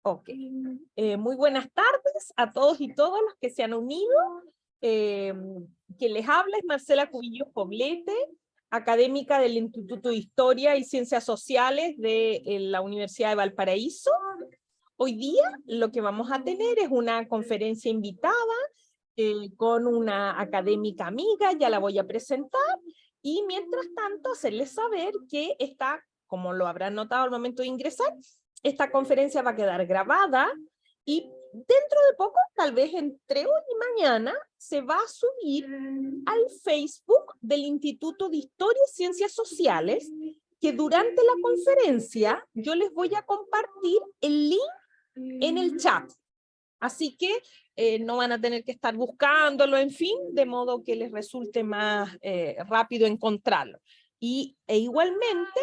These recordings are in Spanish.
Ok. Muy buenas tardes a todos y todas los que se han unido. Quien les habla es Marcela Cubillos Poblete, académica del Instituto de Historia y Ciencias Sociales de la Universidad de Valparaíso. Hoy día lo que vamos a tener es una conferencia invitada con una académica amiga, ya la voy a presentar, y mientras tanto hacerles saber que está, como lo habrán notado al momento de ingresar, esta conferencia va a quedar grabada y dentro de poco, tal vez entre hoy y mañana, se va a subir al Facebook del Instituto de Historia y Ciencias Sociales, que durante la conferencia yo les voy a compartir el link en el chat. Así que no van a tener que estar buscándolo, en fin, de modo que les resulte más rápido encontrarlo. Igualmente,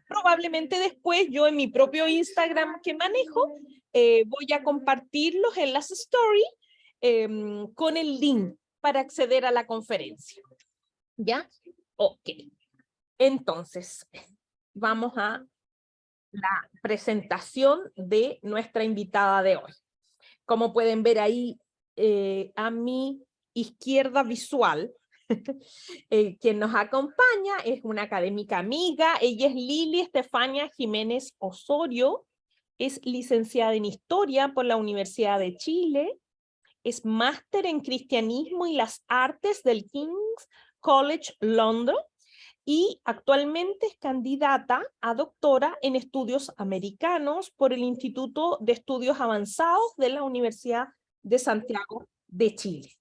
probablemente después yo en mi propio Instagram que manejo, voy a compartir los enlaces story con el link para acceder a la conferencia. ¿Ya? Ok. Entonces, vamos a la presentación de nuestra invitada de hoy. Como pueden ver ahí a mi izquierda visual, quien nos acompaña es una académica amiga. Ella es Lili Estefania Jiménez Osorio, es licenciada en Historia por la Universidad de Chile, es máster en Cristianismo y las Artes del King's College London, y actualmente es candidata a doctora en estudios americanos por el Instituto de Estudios Avanzados de la Universidad de Santiago de Chile.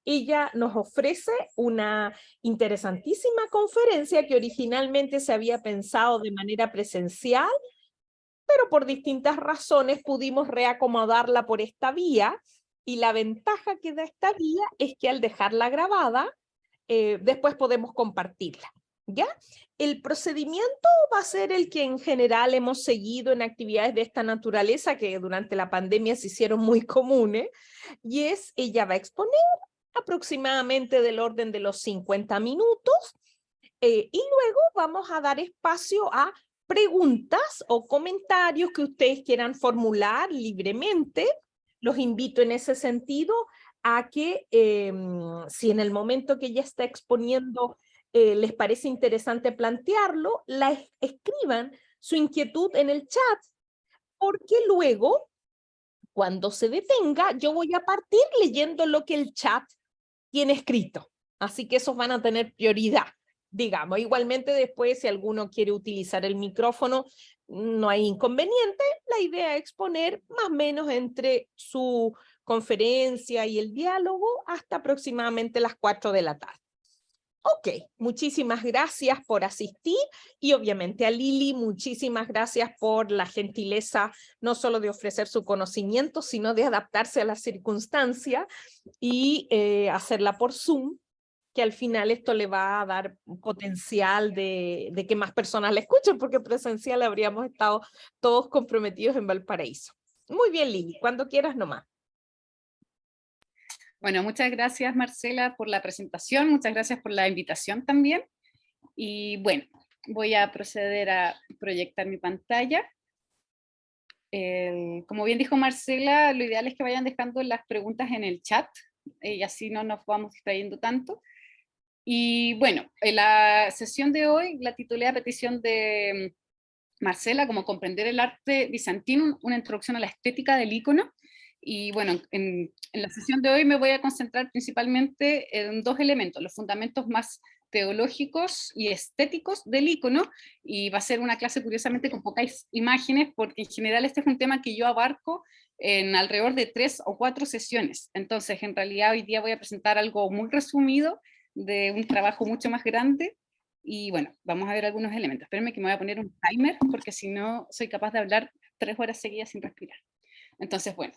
Ella nos ofrece una interesantísima conferencia que originalmente se había pensado de manera presencial, pero por distintas razones pudimos reacomodarla por esta vía, y la ventaja que da esta vía es que al dejarla grabada, después podemos compartirla. ¿Ya? El procedimiento va a ser el que en general hemos seguido en actividades de esta naturaleza que durante la pandemia se hicieron muy comunes, y es, ella va a exponer aproximadamente del orden de los 50 minutos, y luego vamos a dar espacio a preguntas o comentarios que ustedes quieran formular libremente. Los invito en ese sentido a que si en el momento que ella está exponiendo les parece interesante plantearlo, escriban su inquietud en el chat, porque luego, cuando se detenga, yo voy a partir leyendo lo que el chat tiene escrito. Así que esos van a tener prioridad, digamos. Igualmente después, si alguno quiere utilizar el micrófono, no hay inconveniente. La idea es exponer más o menos entre su conferencia y el diálogo hasta aproximadamente las 4 de la tarde. Ok, muchísimas gracias por asistir, y obviamente a Lili, muchísimas gracias por la gentileza no solo de ofrecer su conocimiento, sino de adaptarse a la circunstancia y hacerla por Zoom, que al final esto le va a dar potencial de que más personas la escuchen, porque presencial habríamos estado todos comprometidos en Valparaíso. Muy bien, Lili, cuando quieras nomás. Bueno, muchas gracias Marcela por la presentación, muchas gracias por la invitación también. Y bueno, voy a proceder a proyectar mi pantalla. Como bien dijo Marcela, lo ideal es que vayan dejando las preguntas en el chat, y así no nos vamos distrayendo tanto. Y bueno, la sesión de hoy la titulé a petición de Marcela, como comprender el arte bizantino, una introducción a la estética del ícono. Y bueno, en la sesión de hoy me voy a concentrar principalmente en dos elementos: los fundamentos más teológicos y estéticos del ícono, y va a ser una clase curiosamente con pocas imágenes, porque en general este es un tema que yo abarco en alrededor de 3 o 4 sesiones. Entonces, en realidad hoy día voy a presentar algo muy resumido de un trabajo mucho más grande. Y bueno, vamos a ver algunos elementos. Espérenme que me voy a poner un timer, porque si no soy capaz de hablar 3 horas seguidas sin respirar. Entonces, bueno,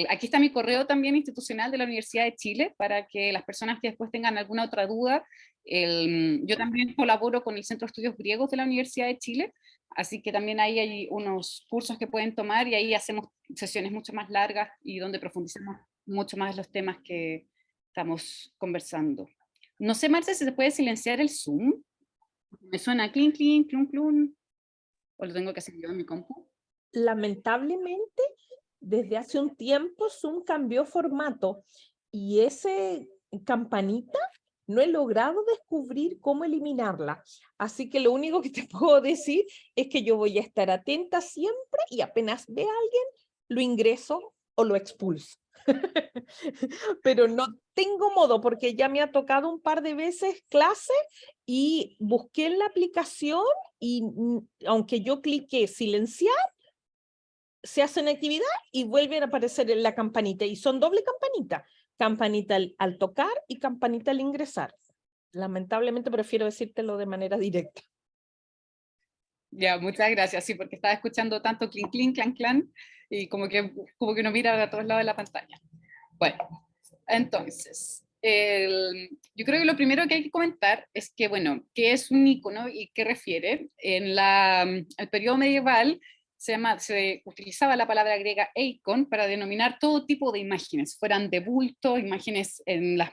aquí está mi correo también institucional de la Universidad de Chile, para que las personas que después tengan alguna otra duda. Yo también colaboro con el Centro de Estudios Griegos de la Universidad de Chile, así que también ahí hay unos cursos que pueden tomar, y ahí hacemos sesiones mucho más largas y donde profundizamos mucho más los temas que estamos conversando. No sé, Marce, si se puede silenciar el Zoom. Me suena clink, clink, clun, clun. ¿O lo tengo que hacer yo en mi compu? lamentablemente, desde hace un tiempo Zoom cambió formato y ese campanita no he logrado descubrir cómo eliminarla. Así que lo único que te puedo decir es que yo voy a estar atenta siempre y apenas vea a alguien, lo ingreso o lo expulso. Pero no tengo modo porque ya me ha tocado un par de veces clase y busqué en la aplicación y aunque yo cliqué silenciar, se hace una actividad y vuelven a aparecer en la campanita y son doble campanita, campanita al tocar y campanita al ingresar. Lamentablemente prefiero decírtelo de manera directa. Ya, muchas gracias, sí, porque estaba escuchando tanto clink, clink, clan, clan, y como que uno mira a todos lados de la pantalla. Bueno, entonces, yo creo que lo primero que hay que comentar es que, bueno, ¿qué es un icono y qué refiere? En el periodo medieval se utilizaba la palabra griega eikon para denominar todo tipo de imágenes, fueran de bulto, imágenes en las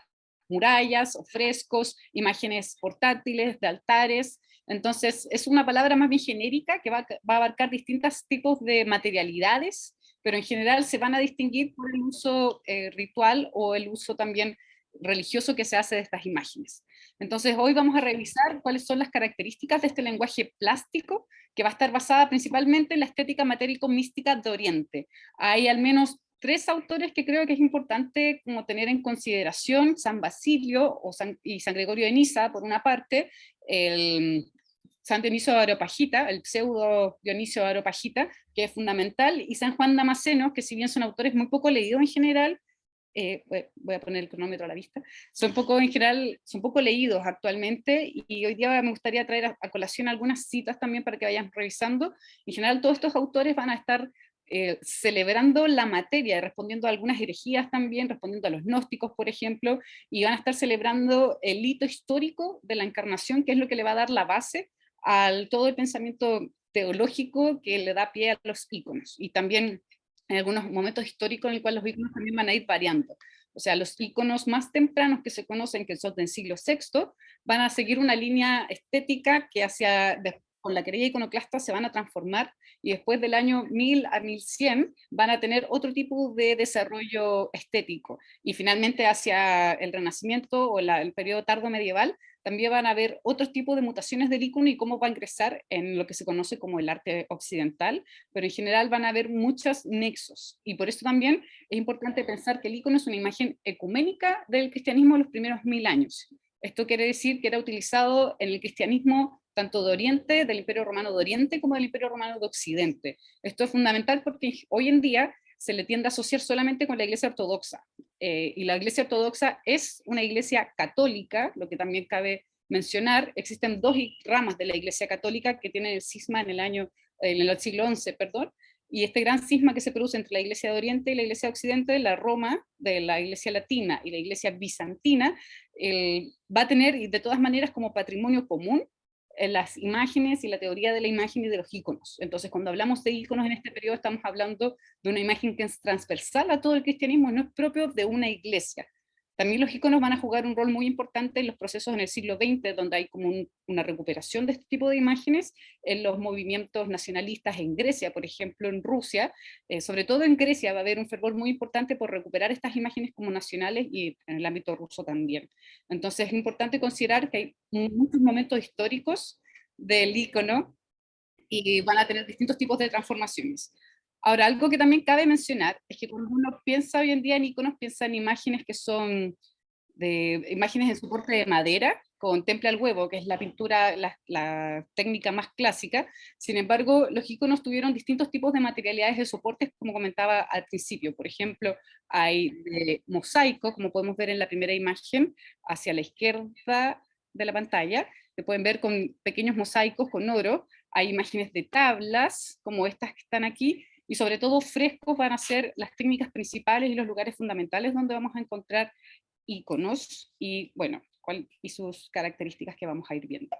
murallas o frescos, imágenes portátiles, de altares. Entonces, es una palabra más bien genérica que va a abarcar distintos tipos de materialidades, pero en general se van a distinguir por el uso ritual o el uso también religioso que se hace de estas imágenes. Entonces hoy vamos a revisar cuáles son las características de este lenguaje plástico, que va a estar basada principalmente en la estética matérico-mística de Oriente. Hay al menos 3 autores que creo que es importante como tener en consideración: San Basilio y San Gregorio de Niza, por una parte, el San Dionisio de Areopagita, el pseudo Dionisio de Areopagita, que es fundamental, y San Juan Damasceno, que si bien son autores muy poco leídos en general, voy a poner el cronómetro a la vista, son poco en general, son poco leídos actualmente, y hoy día me gustaría traer a colación algunas citas también para que vayan revisando. En general todos estos autores van a estar celebrando la materia, respondiendo a algunas herejías también, respondiendo a los gnósticos, por ejemplo, y van a estar celebrando el hito histórico de la encarnación, que es lo que le va a dar la base al todo el pensamiento teológico que le da pie a los íconos, y también en algunos momentos históricos en los cuales los íconos también van a ir variando. O sea, los íconos más tempranos que se conocen, que son del siglo VI, van a seguir una línea estética que con la querella iconoclasta se van a transformar, y después del año 1000 a 1100 van a tener otro tipo de desarrollo estético. Y finalmente hacia el Renacimiento o el periodo tardo medieval también van a haber otros tipos de mutaciones del icono y cómo va a ingresar en lo que se conoce como el arte occidental, pero en general van a haber muchos nexos. Y por eso también es importante pensar que el icono es una imagen ecuménica del cristianismo en los primeros 1000 años. Esto quiere decir que era utilizado en el cristianismo tanto de Oriente, del Imperio Romano de Oriente, como del Imperio Romano de Occidente. Esto es fundamental porque hoy en día se le tiende a asociar solamente con la Iglesia Ortodoxa. Y la Iglesia Ortodoxa es una iglesia católica, lo que también cabe mencionar. Existen 2 ramas de la Iglesia Católica que tienen el cisma en el siglo XI, perdón, y este gran cisma que se produce entre la Iglesia de Oriente y la Iglesia de Occidente, la Roma, de la Iglesia Latina y la Iglesia Bizantina, va a tener, y de todas maneras, como patrimonio común, las imágenes y la teoría de la imagen y de los íconos. Entonces, cuando hablamos de íconos en este periodo, estamos hablando de una imagen que es transversal a todo el cristianismo y no es propio de una iglesia. También los íconos van a jugar un rol muy importante en los procesos en el siglo XX, donde hay como una recuperación de este tipo de imágenes, en los movimientos nacionalistas en Grecia, por ejemplo, en Rusia, sobre todo en Grecia va a haber un fervor muy importante por recuperar estas imágenes como nacionales, y en el ámbito ruso también. Entonces es importante considerar que hay muchos momentos históricos del ícono y van a tener distintos tipos de transformaciones. Ahora, algo que también cabe mencionar es que cuando uno piensa hoy en día en iconos, piensa en imágenes que son imágenes en soporte de madera, con temple al huevo, que es la pintura, la técnica más clásica. Sin embargo, los iconos tuvieron distintos tipos de materialidades de soportes, como comentaba al principio. Por ejemplo, hay mosaico, como podemos ver en la primera imagen, hacia la izquierda de la pantalla, que pueden ver con pequeños mosaicos con oro. Hay imágenes de tablas, como estas que están aquí, y sobre todo frescos van a ser las técnicas principales y los lugares fundamentales donde vamos a encontrar íconos, y bueno, y sus características que vamos a ir viendo.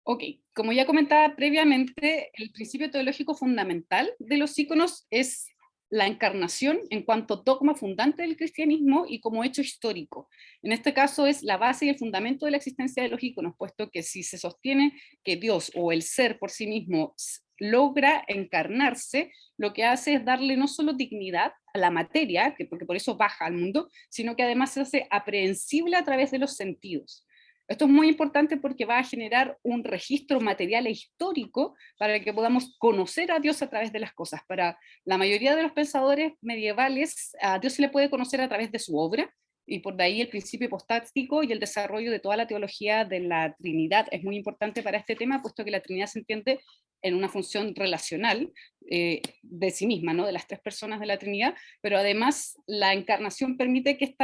Ok, como ya comentaba previamente, el principio teológico fundamental de los íconos es la encarnación en cuanto dogma fundante del cristianismo y como hecho histórico. En este caso es la base y el fundamento de la existencia de los íconos, puesto que si se sostiene que Dios o el ser por sí mismo logra encarnarse, lo que hace es darle no solo dignidad a la materia, porque por eso baja al mundo, sino que además se hace aprehensible a través de los sentidos. Esto es muy importante porque va a generar un registro material e histórico para que podamos conocer a Dios a través de las cosas. Para la mayoría de los pensadores medievales, a Dios se le puede conocer a través de su obra, y por de ahí el principio hipostático y el desarrollo de toda la teología de la Trinidad es muy importante para este tema, puesto que la Trinidad se entiende en una función relacional de sí misma, ¿no? De las tres personas de la Trinidad, pero además la encarnación permite que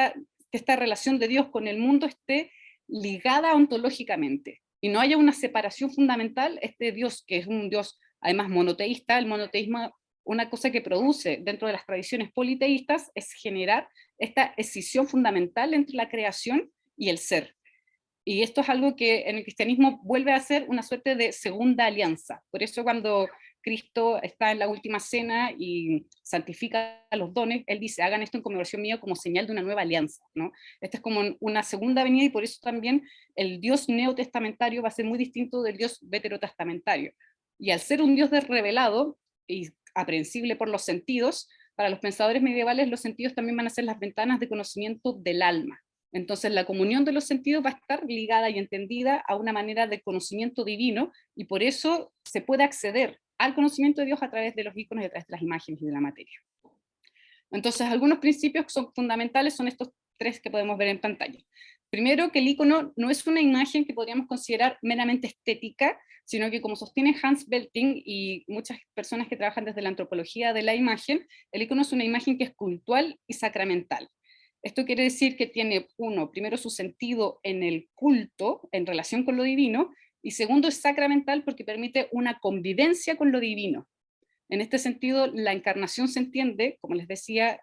esta relación de Dios con el mundo esté ligada ontológicamente, y no haya una separación fundamental. Este Dios, que es un Dios además monoteísta, el monoteísmo, una cosa que produce dentro de las tradiciones politeístas es generar esta escisión fundamental entre la creación y el ser. Y esto es algo que en el cristianismo vuelve a ser una suerte de segunda alianza. Por eso cuando Cristo está en la última cena y santifica los dones, él dice, hagan esto en conmemoración mía como señal de una nueva alianza, ¿no? Esta es como una segunda venida, y por eso también el Dios neotestamentario va a ser muy distinto del Dios veterotestamentario. Y al ser un Dios revelado y aprehensible por los sentidos, para los pensadores medievales los sentidos también van a ser las ventanas de conocimiento del alma. Entonces la comunión de los sentidos va a estar ligada y entendida a una manera de conocimiento divino, y por eso se puede acceder al conocimiento de Dios a través de los íconos y a través de las imágenes y de la materia. Entonces algunos principios que son fundamentales son estos tres que podemos ver en pantalla. Primero, que el ícono no es una imagen que podríamos considerar meramente estética, sino que, como sostiene Hans Belting y muchas personas que trabajan desde la antropología de la imagen, el ícono es una imagen que es cultural y sacramental. Esto quiere decir que tiene, primero su sentido en el culto, en relación con lo divino, y segundo es sacramental porque permite una convivencia con lo divino. En este sentido, la encarnación se entiende, como les decía,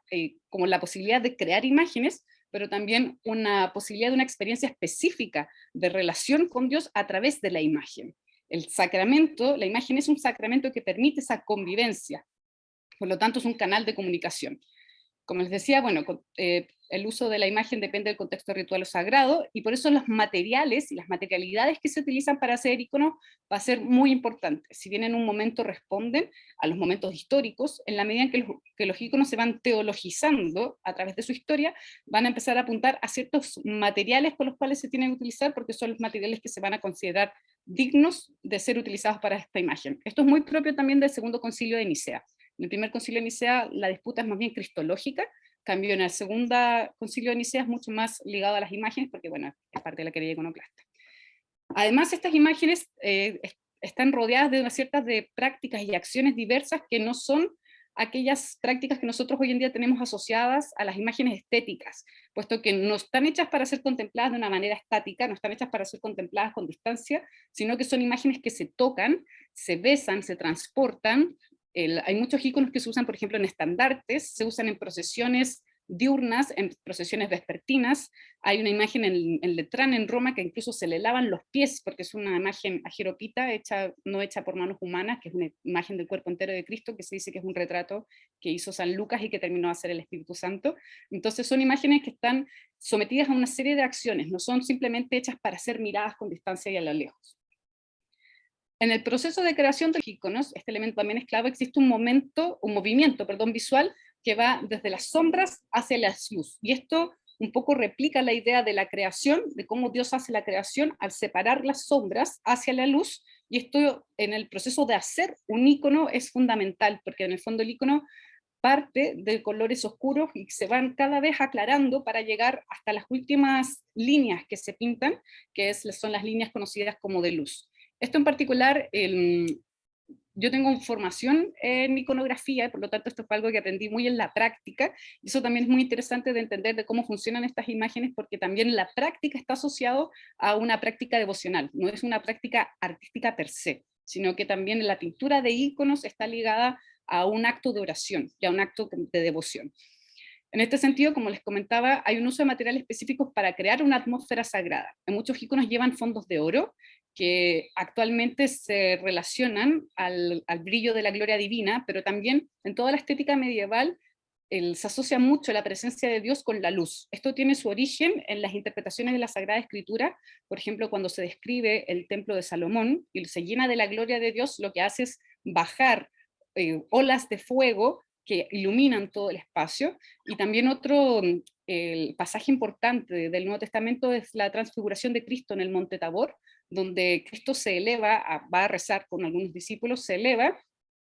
como la posibilidad de crear imágenes, pero también una posibilidad de una experiencia específica de relación con Dios a través de la imagen. El sacramento, la imagen es un sacramento que permite esa convivencia, por lo tanto es un canal de comunicación. Como les decía, el uso de la imagen depende del contexto ritual o sagrado, y por eso los materiales y las materialidades que se utilizan para hacer iconos va a ser muy importante. Si bien en un momento responden a los momentos históricos, en la medida en que los iconos se van teologizando a través de su historia, van a empezar a apuntar a ciertos materiales con los cuales se tienen que utilizar, porque son los materiales que se van a considerar dignos de ser utilizados para esta imagen. Esto es muy propio también del Segundo Concilio de Nicea. En el primer concilio de Nicea la disputa es más bien cristológica, cambio en el segundo concilio de Nicea es mucho más ligado a las imágenes, porque es parte de la querella iconoclasta. Además, estas imágenes están rodeadas de unas ciertas de prácticas y acciones diversas que no son aquellas prácticas que nosotros hoy en día tenemos asociadas a las imágenes estéticas, puesto que no están hechas para ser contempladas de una manera estática, no están hechas para ser contempladas con distancia, sino que son imágenes que se tocan, se besan, se transportan. Hay muchos íconos que se usan, por ejemplo, en estandartes, se usan en procesiones diurnas, en procesiones vespertinas. Hay una imagen en Letrán, en Roma, que incluso se le lavan los pies, porque es una imagen ajeropita, no hecha por manos humanas, que es una imagen del cuerpo entero de Cristo, que se dice que es un retrato que hizo San Lucas y que terminó a ser el Espíritu Santo. Entonces son imágenes que están sometidas a una serie de acciones, no son simplemente hechas para ser miradas con distancia y a lo lejos. En el proceso de creación de los iconos, este elemento también es clave, existe un movimiento visual que va desde las sombras hacia la luz. Y esto un poco replica la idea de la creación, de cómo Dios hace la creación al separar las sombras hacia la luz, y esto en el proceso de hacer un icono es fundamental, porque en el fondo el icono parte de colores oscuros y se van cada vez aclarando para llegar hasta las últimas líneas que se pintan, que son las líneas conocidas como de luz. Esto en particular, yo tengo formación en iconografía, por lo tanto esto fue algo que aprendí muy en la práctica, y eso también es muy interesante de entender de cómo funcionan estas imágenes, porque también la práctica está asociado a una práctica devocional, no es una práctica artística per se, sino que también la pintura de iconos está ligada a un acto de oración y a un acto de devoción. En este sentido, como les comentaba, hay un uso de materiales específicos para crear una atmósfera sagrada. Muchos iconos llevan fondos de oro, que actualmente se relacionan al brillo de la gloria divina, pero también en toda la estética medieval se asocia mucho la presencia de Dios con la luz. Esto tiene su origen en las interpretaciones de la Sagrada Escritura. Por ejemplo, cuando se describe el templo de Salomón y se llena de la gloria de Dios, lo que hace es bajar olas de fuego que iluminan todo el espacio. Y también otro el pasaje importante del Nuevo Testamento es la transfiguración de Cristo en el Monte Tabor, donde Cristo se eleva, va a rezar con algunos discípulos, se eleva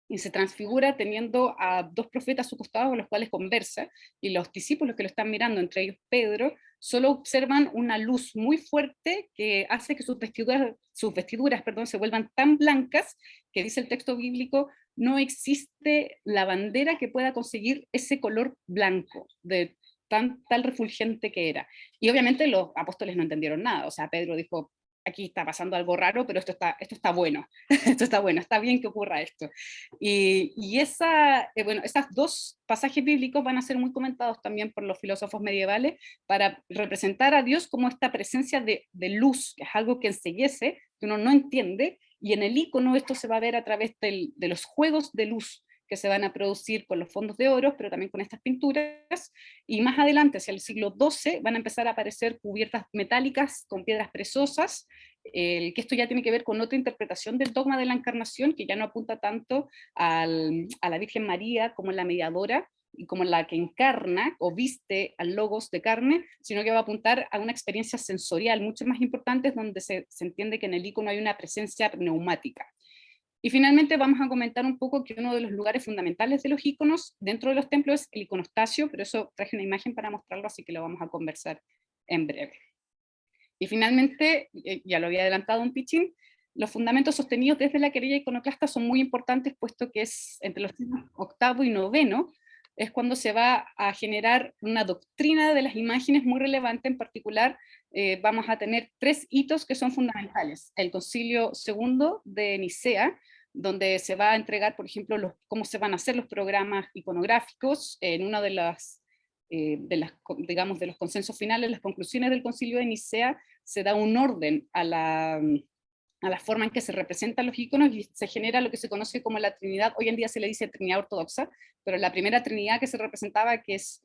y se transfigura teniendo a dos profetas a su costado con los cuales conversa, y los discípulos que lo están mirando, entre ellos Pedro, solo observan una luz muy fuerte que hace que sus vestiduras, perdón, se vuelvan tan blancas que dice el texto bíblico, no existe la bandera que pueda conseguir ese color blanco, de tal refulgente que era. Y obviamente los apóstoles no entendieron nada, o sea, Pedro dijo, aquí está pasando algo raro, pero esto está bueno, esto está bueno, está bien que ocurra esto. Bueno, esas dos pasajes bíblicos van a ser muy comentados también por los filósofos medievales para representar a Dios como esta presencia de luz, que es algo que enceguece, que uno no entiende, y en el icono esto se va a ver a través de los juegos de luz que se van a producir con los fondos de oro, pero también con estas pinturas, y más adelante, hacia el siglo XII, van a empezar a aparecer cubiertas metálicas con piedras preciosas, que esto ya tiene que ver con otra interpretación del dogma de la encarnación, que ya no apunta tanto a la Virgen María como la mediadora, y como la que encarna o viste al logos de carne, sino que va a apuntar a una experiencia sensorial mucho más importante, donde se entiende que en el icono hay una presencia neumática. Y finalmente vamos a comentar un poco que uno de los lugares fundamentales de los iconos dentro de los templos es el iconostasio, pero eso traje una imagen para mostrarlo, así que lo vamos a conversar en breve. Y finalmente, ya lo había adelantado un pichín, los fundamentos sostenidos desde la querella iconoclasta son muy importantes, puesto que es entre los siglos octavo y noveno, es cuando se va a generar una doctrina de las imágenes muy relevante. En particular, vamos a tener tres hitos que son fundamentales. El Concilio segundo de Nicea, donde se va a entregar, por ejemplo, cómo se van a hacer los programas iconográficos en una digamos, de los consensos finales, las conclusiones del Concilio de Nicea, se da un orden a la forma en que se representan los iconos y se genera lo que se conoce como la Trinidad. Hoy en día se le dice Trinidad ortodoxa, pero la primera Trinidad que se representaba, que es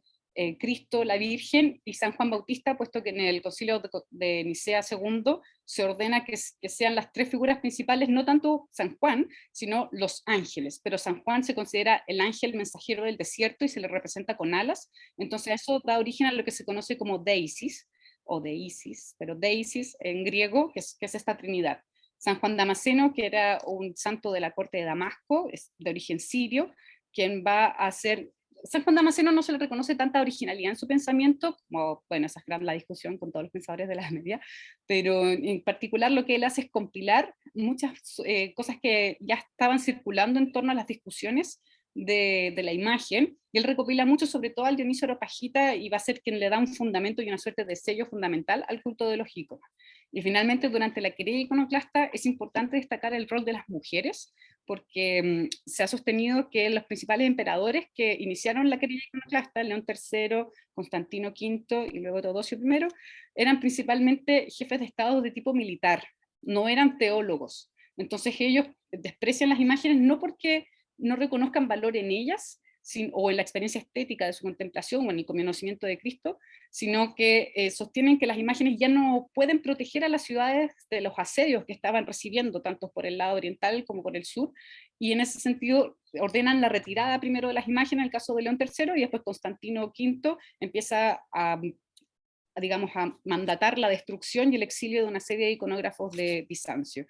Cristo, la Virgen y San Juan Bautista, puesto que en el Concilio de Nicea II se ordena que sean las tres figuras principales, no tanto San Juan, sino los ángeles, pero San Juan se considera el ángel mensajero del desierto y se le representa con alas, entonces eso da origen a lo que se conoce como deisis, o deisis, pero deisis en griego, que es esta Trinidad. San Juan Damasceno, que era un santo de la corte de Damasco, es de origen sirio, quien va a ser... San Juan Damasceno no se le reconoce tanta originalidad en su pensamiento, como, bueno, esa es la discusión con todos los pensadores de la Edad Media, pero en particular lo que él hace es compilar muchas cosas que ya estaban circulando en torno a las discusiones de la imagen, y él recopila mucho, sobre todo al Dionisio Areopagita, y va a ser quien le da un fundamento y una suerte de sello fundamental al culto de los iconos. Y finalmente, durante la querella iconoclasta es importante destacar el rol de las mujeres, porque se ha sostenido que los principales emperadores que iniciaron la querella iconoclasta, León III, Constantino V y luego Teodosio I, eran principalmente jefes de estado de tipo militar, no eran teólogos. Entonces ellos desprecian las imágenes no porque no reconozcan valor en ellas, o en la experiencia estética de su contemplación o en el conocimiento de Cristo, sino que sostienen que las imágenes ya no pueden proteger a las ciudades de los asedios que estaban recibiendo, tanto por el lado oriental como por el sur, y en ese sentido ordenan la retirada primero de las imágenes en el caso de León III, y después Constantino V empieza digamos, a mandatar la destrucción y el exilio de una serie de iconógrafos de Bizancio.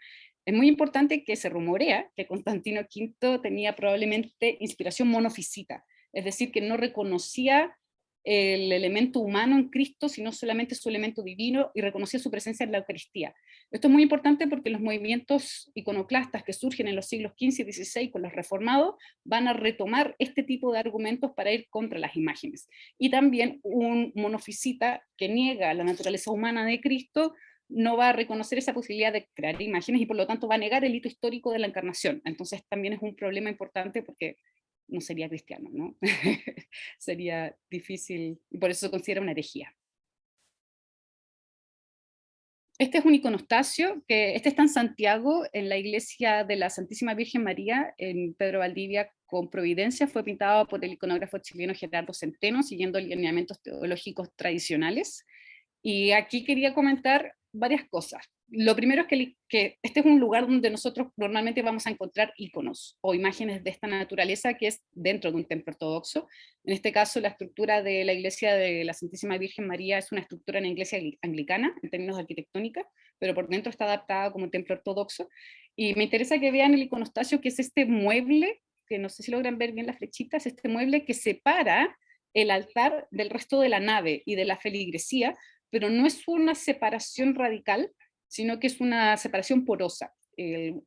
Es muy importante que se rumorea que Constantino V tenía probablemente inspiración monofisita, es decir, que no reconocía el elemento humano en Cristo, sino solamente su elemento divino, y reconocía su presencia en la Eucaristía. Esto es muy importante porque los movimientos iconoclastas que surgen en los siglos XV y XVI con los reformados van a retomar este tipo de argumentos para ir contra las imágenes. Y también un monofisita que niega la naturaleza humana de Cristo no va a reconocer esa posibilidad de crear imágenes y por lo tanto va a negar el hito histórico de la encarnación. Entonces también es un problema importante porque no sería cristiano, ¿no? Sería difícil, y por eso se considera una herejía. Este es un iconostasio, este está en Santiago, en la iglesia de la Santísima Virgen María, en Pedro Valdivia con Providencia. Fue pintado por el iconógrafo chileno Gerardo Centeno, siguiendo lineamientos teológicos tradicionales. Y aquí quería comentar varias cosas. Lo primero es que este es un lugar donde nosotros normalmente vamos a encontrar íconos o imágenes de esta naturaleza, que es dentro de un templo ortodoxo. En este caso, la estructura de la iglesia de la Santísima Virgen María es una estructura en la iglesia anglicana, en términos de arquitectónica, pero por dentro está adaptada como templo ortodoxo. Y me interesa que vean el iconostasio, que es este mueble, que no sé si logran ver bien las flechitas, este mueble que separa el altar del resto de la nave y de la feligresía, pero no es una separación radical, sino que es una separación porosa.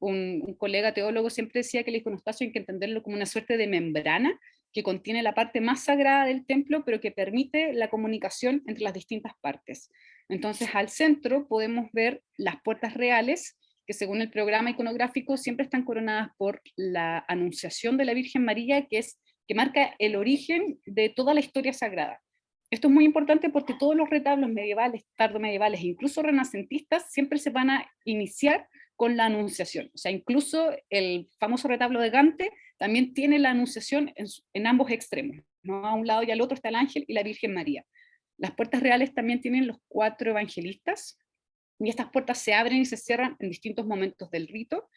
Un colega teólogo siempre decía que el iconostasio hay que entenderlo como una suerte de membrana que contiene la parte más sagrada del templo, pero que permite la comunicación entre las distintas partes. Entonces, al centro podemos ver las puertas reales, que según el programa iconográfico siempre están coronadas por la Anunciación de la Virgen María, que marca el origen de toda la historia sagrada. Esto es muy importante porque todos los retablos medievales, tardomedievales e incluso renacentistas siempre se van a iniciar con la Anunciación. O sea, incluso el famoso retablo de Gante también tiene la Anunciación en ambos extremos, ¿no? A un lado y al otro está el ángel y la Virgen María. Las puertas reales también tienen los 4 evangelistas, y estas puertas se abren y se cierran en distintos momentos del rito.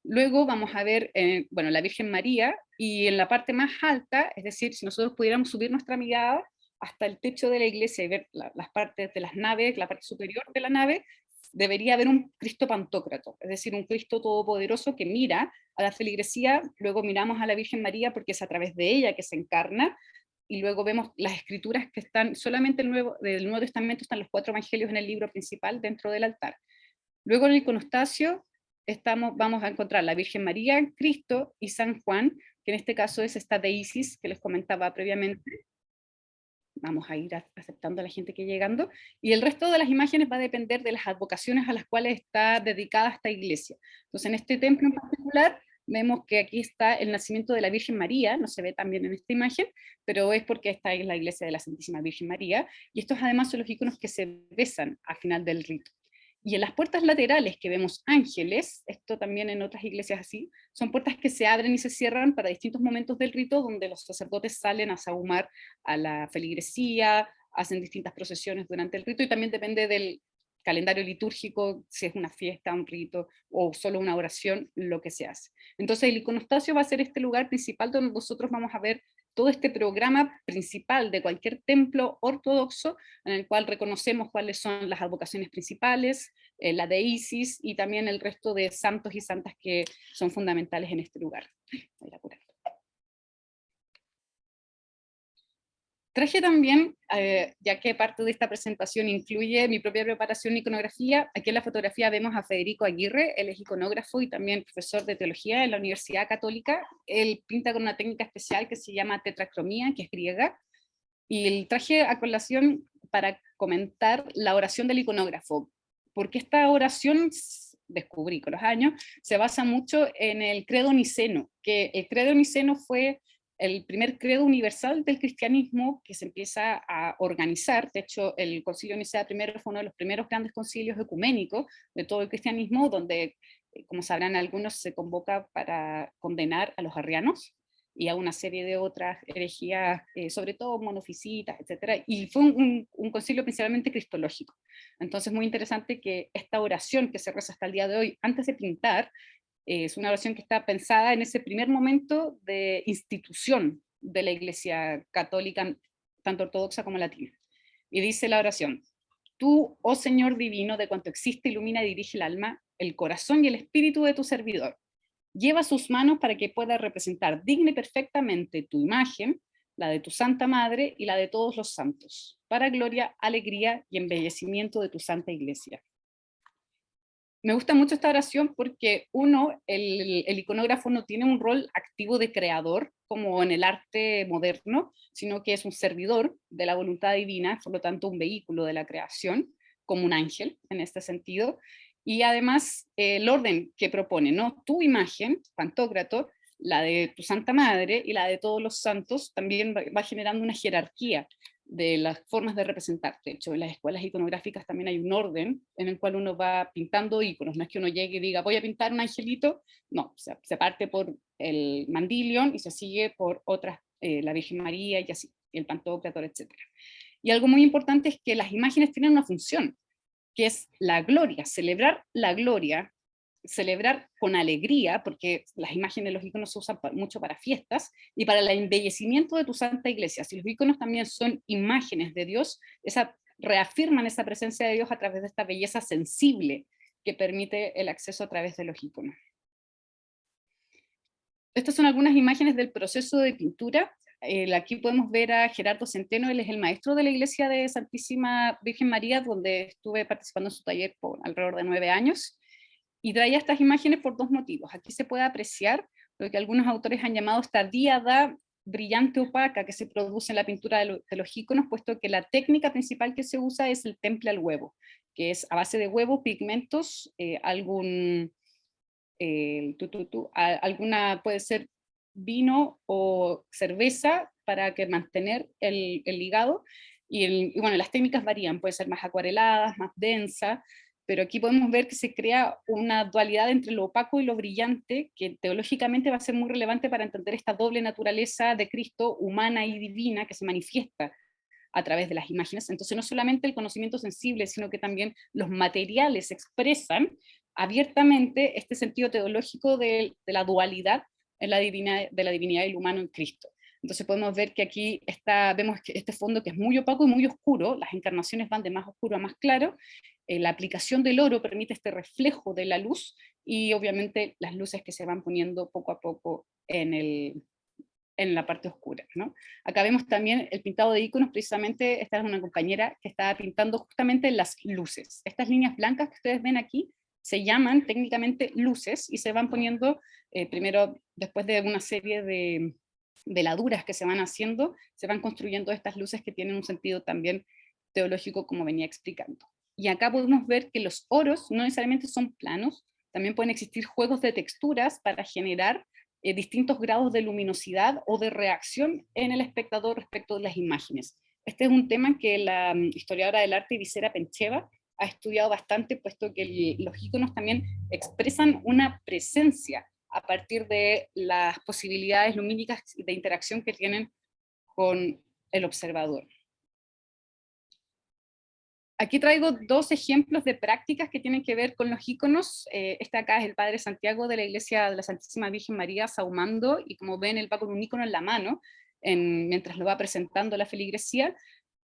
Luego vamos a ver, bueno, la Virgen María, y en la parte más alta, es decir, si nosotros pudiéramos subir nuestra mirada hasta el techo de la iglesia y ver las partes de las naves, la parte superior de la nave, debería haber un Cristo Pantocrator, es decir, un Cristo todopoderoso que mira a la feligresía, luego miramos a la Virgen María porque es a través de ella que se encarna, y luego vemos las escrituras que están, solamente del Nuevo Testamento están los 4 evangelios en el libro principal dentro del altar. Luego en el iconostasio vamos a encontrar la Virgen María, Cristo y San Juan, que en este caso es esta de Isis que les comentaba previamente. Vamos a ir aceptando a la gente que llegando, y el resto de las imágenes va a depender de las advocaciones a las cuales está dedicada esta iglesia. Entonces en este templo en particular vemos que aquí está el nacimiento de la Virgen María, no se ve tan bien en esta imagen, pero es porque esta es la iglesia de la Santísima Virgen María, y estos además son los iconos que se besan al final del rito. Y en las puertas laterales que vemos ángeles, esto también en otras iglesias así, son puertas que se abren y se cierran para distintos momentos del rito, donde los sacerdotes salen a sahumar a la feligresía, hacen distintas procesiones durante el rito, y también depende del calendario litúrgico, si es una fiesta, un rito, o solo una oración, lo que se hace. Entonces el iconostasio va a ser este lugar principal donde nosotros vamos a ver todo este programa principal de cualquier templo ortodoxo, en el cual reconocemos cuáles son las advocaciones principales, la de Isis, y también el resto de santos y santas que son fundamentales en este lugar. Traje también, ya que parte de esta presentación incluye mi propia preparación de iconografía, aquí en la fotografía vemos a Federico Aguirre, él es iconógrafo y también profesor de teología en la Universidad Católica. Él pinta con una técnica especial que se llama tetracromía, que es griega, y el traje a colación para comentar la oración del iconógrafo, porque esta oración, descubrí con los años, se basa mucho en el credo niceno, que el credo niceno fue el primer credo universal del cristianismo que se empieza a organizar. De hecho, el Concilio de Nicea I fue uno de los primeros grandes concilios ecuménicos de todo el cristianismo, donde, como sabrán algunos, se convoca para condenar a los arrianos y a una serie de otras herejías, sobre todo monofisitas, etc. Y fue un concilio principalmente cristológico. Entonces, muy interesante que esta oración que se reza hasta el día de hoy, antes de pintar, es una oración que está pensada en ese primer momento de institución de la Iglesia católica, tanto ortodoxa como latina. Y dice la oración: tú, oh Señor divino, de cuanto existe, ilumina y dirige el alma, el corazón y el espíritu de tu servidor. Lleva sus manos para que pueda representar digna y perfectamente tu imagen, la de tu Santa Madre y la de todos los santos, para gloria, alegría y embellecimiento de tu Santa Iglesia. Me gusta mucho esta oración porque, uno, el iconógrafo no tiene un rol activo de creador, como en el arte moderno, sino que es un servidor de la voluntad divina, por lo tanto un vehículo de la creación, como un ángel en este sentido. Y además el orden que propone, ¿no? Tu imagen, Pantocrator, la de tu Santa Madre y la de todos los santos, también va generando una jerarquía de las formas de representar. De hecho, en las escuelas iconográficas también hay un orden en el cual uno va pintando iconos. No es que uno llegue y diga, voy a pintar un angelito. No, se parte por el Mandilion y se sigue por otras, la Virgen María y así, el Pantocrator, etc. Y algo muy importante es que las imágenes tienen una función, que es la gloria, celebrar la gloria, celebrar con alegría, porque las imágenes, los iconos se usan mucho para fiestas, y para el embellecimiento de tu santa iglesia. Si los iconos también son imágenes de Dios, reafirman esa presencia de Dios a través de esta belleza sensible que permite el acceso a través de los iconos. Estas son algunas imágenes del proceso de pintura. Aquí podemos ver a Gerardo Centeno, él es el maestro de la iglesia de Santísima Virgen María, donde estuve participando en su taller por alrededor de 9 años, y traía estas imágenes por 2 motivos. Aquí se puede apreciar lo que algunos autores han llamado esta díada brillante opaca que se produce en la pintura de los íconos, puesto que la técnica principal que se usa es el temple al huevo, que es a base de huevo, pigmentos, alguna puede ser vino o cerveza para que mantener el ligado, y bueno, las técnicas varían, pueden ser más acuareladas, más densas, pero aquí podemos ver que se crea una dualidad entre lo opaco y lo brillante, que teológicamente va a ser muy relevante para entender esta doble naturaleza de Cristo, humana y divina, que se manifiesta a través de las imágenes. Entonces no solamente el conocimiento sensible, sino que también los materiales expresan abiertamente este sentido teológico de la dualidad en de la divinidad y el humano en Cristo. Entonces podemos ver que aquí vemos que este fondo que es muy opaco y muy oscuro, las encarnaciones van de más oscuro a más claro, la aplicación del oro permite este reflejo de la luz, y obviamente las luces que se van poniendo poco a poco en la parte oscura, ¿no? Acá vemos también el pintado de iconos, precisamente esta es una compañera que estaba pintando justamente las luces. Estas líneas blancas que ustedes ven aquí se llaman técnicamente luces, y se van poniendo primero, después de una serie de veladuras que se van haciendo, se van construyendo estas luces que tienen un sentido también teológico, como venía explicando. Y acá podemos ver que los oros no necesariamente son planos, también pueden existir juegos de texturas para generar distintos grados de luminosidad o de reacción en el espectador respecto de las imágenes. Este es un tema que la historiadora del arte Visera Pencheva ha estudiado bastante, puesto que los iconos también expresan una presencia a partir de las posibilidades lumínicas de interacción que tienen con el observador. Aquí traigo 2 ejemplos de prácticas que tienen que ver con los íconos. Este acá es el Padre Santiago de la Iglesia de la Santísima Virgen María sahumando, y como ven él va con un ícono en la mano mientras lo va presentando la feligresía,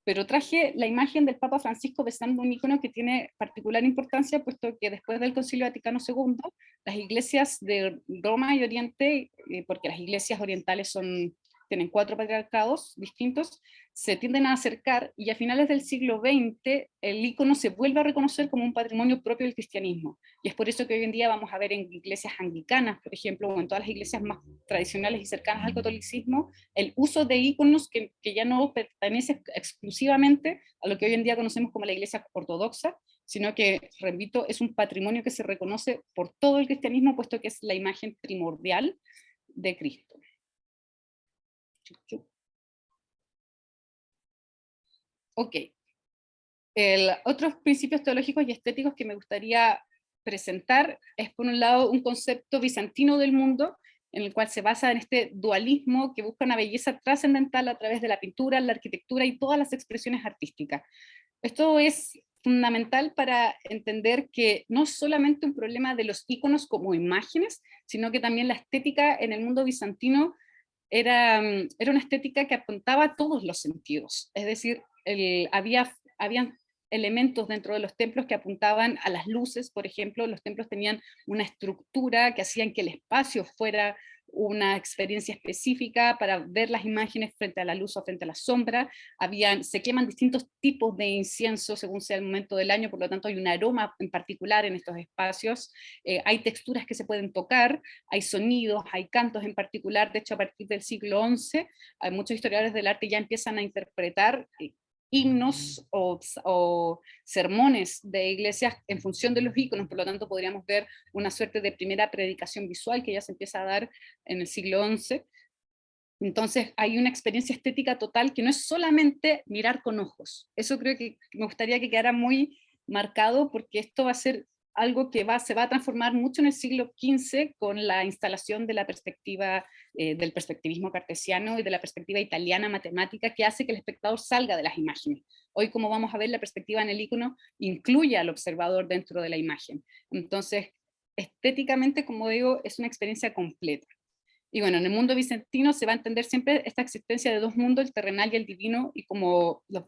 pero traje la imagen del Papa Francisco besando un ícono que tiene particular importancia, puesto que después del Concilio Vaticano II, las iglesias de Roma y Oriente, porque las iglesias orientales tienen 4 patriarcados distintos, se tienden a acercar, y a finales del siglo XX el ícono se vuelve a reconocer como un patrimonio propio del cristianismo, y es por eso que hoy en día vamos a ver en iglesias anglicanas, por ejemplo, o en todas las iglesias más tradicionales y cercanas al catolicismo, el uso de íconos que ya no pertenece exclusivamente a lo que hoy en día conocemos como la iglesia ortodoxa, sino que, repito, es un patrimonio que se reconoce por todo el cristianismo, puesto que es la imagen primordial de Cristo. Ok. Otros principios teológicos y estéticos que me gustaría presentar es, por un lado, un concepto bizantino del mundo, en el cual se basa en este dualismo que busca una belleza trascendental a través de la pintura, la arquitectura y todas las expresiones artísticas. Esto es fundamental para entender que no es solamente un problema de los íconos como imágenes, sino que también la estética en el mundo bizantino era una estética que apuntaba a todos los sentidos. Es decir, habían elementos dentro de los templos que apuntaban a las luces, por ejemplo. Los templos tenían una estructura que hacían que el espacio fuera una experiencia específica para ver las imágenes frente a la luz o frente a la sombra. Se queman distintos tipos de incienso según sea el momento del año, por lo tanto hay un aroma en particular en estos espacios. Hay texturas que se pueden tocar, hay sonidos, hay cantos en particular. De hecho, a partir del siglo XI, hay muchos historiadores del arte ya empiezan a interpretar himnos o sermones de iglesias en función de los íconos, por lo tanto podríamos ver una suerte de primera predicación visual que ya se empieza a dar en el siglo XI. Entonces hay una experiencia estética total que no es solamente mirar con ojos. Eso creo que me gustaría que quedara muy marcado, porque esto va a ser algo que se va a transformar mucho en el siglo XV con la instalación de la perspectiva del perspectivismo cartesiano y de la perspectiva italiana matemática, que hace que el espectador salga de las imágenes. Hoy, como vamos a ver, la perspectiva en el icono incluye al observador dentro de la imagen. Entonces, estéticamente, como digo, es una experiencia completa. Y bueno, en el mundo bizantino se va a entender siempre esta existencia de dos mundos, el terrenal y el divino, y como los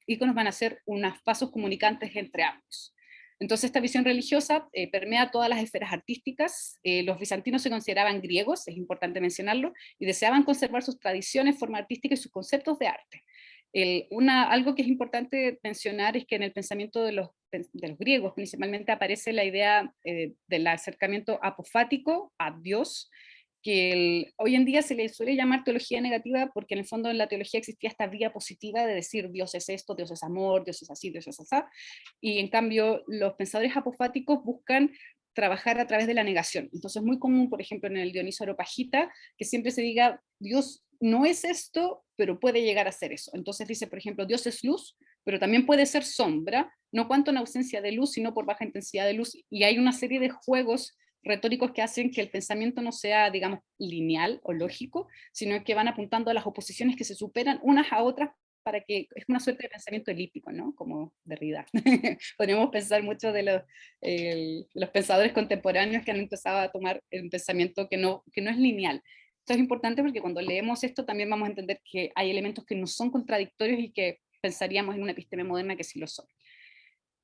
íconos van a ser unos vasos comunicantes entre ambos. Entonces esta visión religiosa permea todas las esferas artísticas. Los bizantinos se consideraban griegos, es importante mencionarlo, y deseaban conservar sus tradiciones, forma artística y sus conceptos de arte. Algo que es importante mencionar es que en el pensamiento de los griegos principalmente aparece la idea del acercamiento apofático a Dios, que hoy en día se le suele llamar teología negativa, porque en el fondo en la teología existía esta vía positiva de decir Dios es esto, Dios es amor, Dios es así, Dios es así, y en cambio los pensadores apofáticos buscan trabajar a través de la negación. Entonces es muy común, por ejemplo, en el Dioniso Areopagita, que siempre se diga Dios no es esto, pero puede llegar a ser eso. Entonces dice, por ejemplo, Dios es luz, pero también puede ser sombra, no cuanto en ausencia de luz, sino por baja intensidad de luz, y hay una serie de juegos retóricos que hacen que el pensamiento no sea, digamos, lineal o lógico, sino que van apuntando a las oposiciones que se superan unas a otras, para que es una suerte de pensamiento elíptico, ¿no? Como Derrida. Podríamos pensar mucho de los pensadores contemporáneos que han empezado a tomar el pensamiento que no es lineal. Esto es importante porque cuando leemos esto también vamos a entender que hay elementos que no son contradictorios y que pensaríamos en una episteme moderna que sí lo son.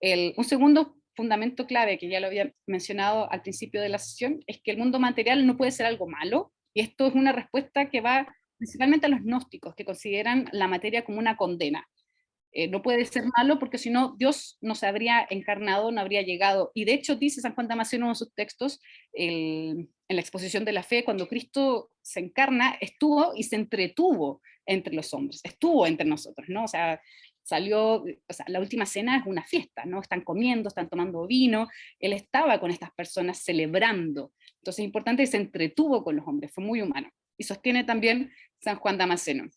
Un segundo fundamento clave, que ya lo había mencionado al principio de la sesión, es que el mundo material no puede ser algo malo, y esto es una respuesta que va principalmente a los gnósticos, que consideran la materia como una condena. No puede ser malo porque si no, Dios no se habría encarnado, no habría llegado. Y de hecho dice San Juan Damasceno en uno de sus textos, en la exposición de la fe, cuando Cristo se encarna, estuvo y se entretuvo entre los hombres, estuvo entre nosotros, ¿no? O sea, la última cena es una fiesta, ¿no? Están comiendo, están tomando vino, él estaba con estas personas celebrando. Entonces es importante que se entretuvo con los hombres, fue muy humano. Y sostiene también San Juan Damasceno.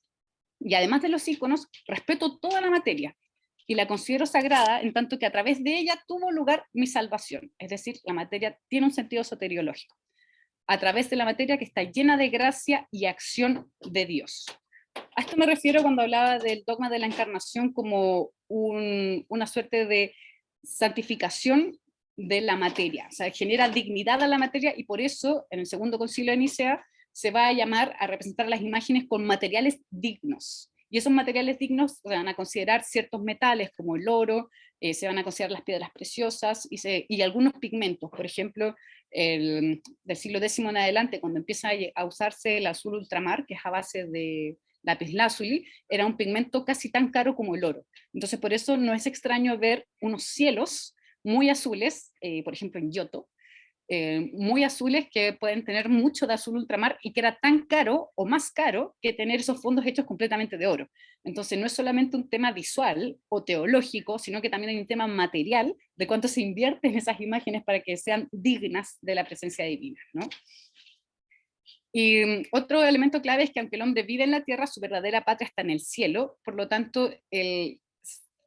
Y además de los íconos, respeto toda la materia y la considero sagrada en tanto que a través de ella tuvo lugar mi salvación. Es decir, la materia tiene un sentido soteriológico. A través de la materia que está llena de gracia y acción de Dios. A esto me refiero cuando hablaba del dogma de la encarnación como una suerte de santificación de la materia. O sea, genera dignidad a la materia, y por eso en el Segundo Concilio de Nicea se va a llamar a representar las imágenes con materiales dignos. Y esos materiales dignos se van a considerar ciertos metales como el oro, se van a considerar las piedras preciosas y algunos pigmentos. Por ejemplo, del siglo X en adelante, cuando empieza a usarse el azul ultramar, que es a base de lapislázuli, era un pigmento casi tan caro como el oro. Entonces por eso no es extraño ver unos cielos muy azules, por ejemplo en Giotto, muy azules, que pueden tener mucho de azul ultramar, y que era tan caro o más caro que tener esos fondos hechos completamente de oro. Entonces no es solamente un tema visual o teológico, sino que también hay un tema material de cuánto se invierte en esas imágenes para que sean dignas de la presencia divina, ¿no? Y otro elemento clave es que aunque el hombre vive en la tierra, su verdadera patria está en el cielo. Por lo tanto,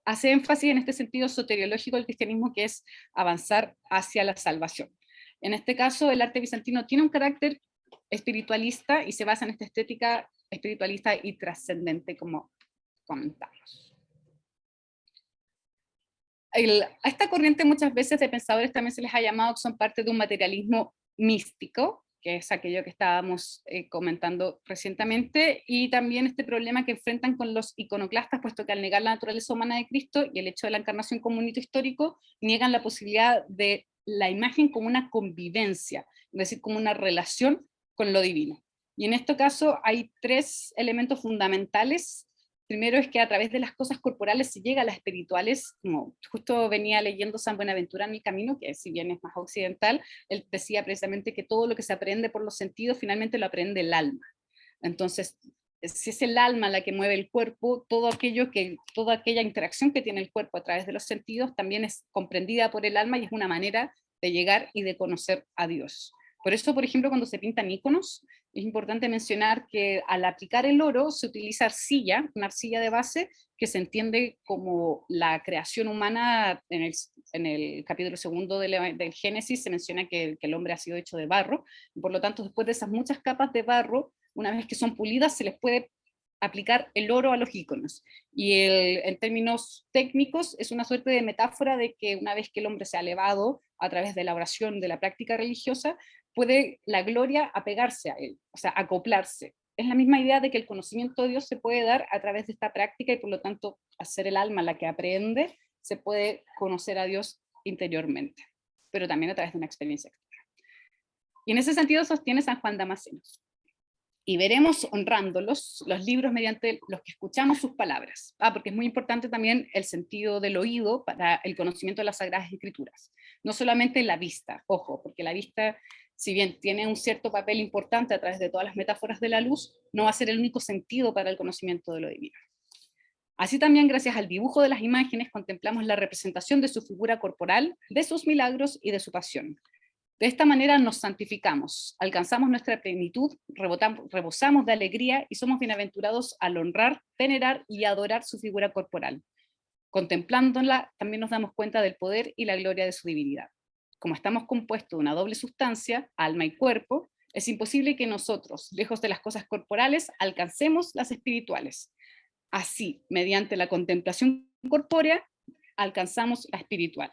hace énfasis en este sentido soteriológico del cristianismo, que es avanzar hacia la salvación. En este caso, el arte bizantino tiene un carácter espiritualista y se basa en esta estética espiritualista y trascendente, como comentamos. A esta corriente muchas veces de pensadores también se les ha llamado que son parte de un materialismo místico, que es aquello que estábamos comentando recientemente, y también este problema que enfrentan con los iconoclastas, puesto que al negar la naturaleza humana de Cristo y el hecho de la encarnación como un hito histórico, niegan la posibilidad de la imagen como una convivencia, es decir, como una relación con lo divino. Y en este caso hay tres elementos fundamentales. Primero es que a través de las cosas corporales se llega a las espirituales, como justo venía leyendo San Buenaventura en mi camino, que si bien es más occidental, él decía precisamente que todo lo que se aprende por los sentidos finalmente lo aprende el alma. Entonces, si es el alma la que mueve el cuerpo, toda aquella interacción que tiene el cuerpo a través de los sentidos también es comprendida por el alma, y es una manera de llegar y de conocer a Dios. Por eso, por ejemplo, cuando se pintan íconos, es importante mencionar que al aplicar el oro se utiliza arcilla, una arcilla de base, que se entiende como la creación humana. En el capítulo 2 del Génesis se menciona que el hombre ha sido hecho de barro, y por lo tanto después de esas muchas capas de barro, una vez que son pulidas, se les puede aplicar el oro a los íconos. Y en términos técnicos es una suerte de metáfora de que una vez que el hombre se ha elevado a través de la oración, de la práctica religiosa, puede la gloria apegarse a él, o sea, acoplarse. Es la misma idea de que el conocimiento de Dios se puede dar a través de esta práctica, y por lo tanto, al ser el alma la que aprende, se puede conocer a Dios interiormente, pero también a través de una experiencia externa. Y en ese sentido sostiene San Juan Damasceno: y veremos honrándolos los libros mediante los que escuchamos sus palabras. Porque es muy importante también el sentido del oído para el conocimiento de las Sagradas Escrituras. No solamente la vista, ojo, porque la vista, si bien tiene un cierto papel importante a través de todas las metáforas de la luz, no va a ser el único sentido para el conocimiento de lo divino. Así también, gracias al dibujo de las imágenes, contemplamos la representación de su figura corporal, de sus milagros y de su pasión. De esta manera nos santificamos, alcanzamos nuestra plenitud, rebosamos de alegría y somos bienaventurados al honrar, venerar y adorar su figura corporal. Contemplándola, también nos damos cuenta del poder y la gloria de su divinidad. Como estamos compuestos de una doble sustancia, alma y cuerpo, es imposible que nosotros, lejos de las cosas corporales, alcancemos las espirituales. Así, mediante la contemplación corpórea, alcanzamos la espiritual.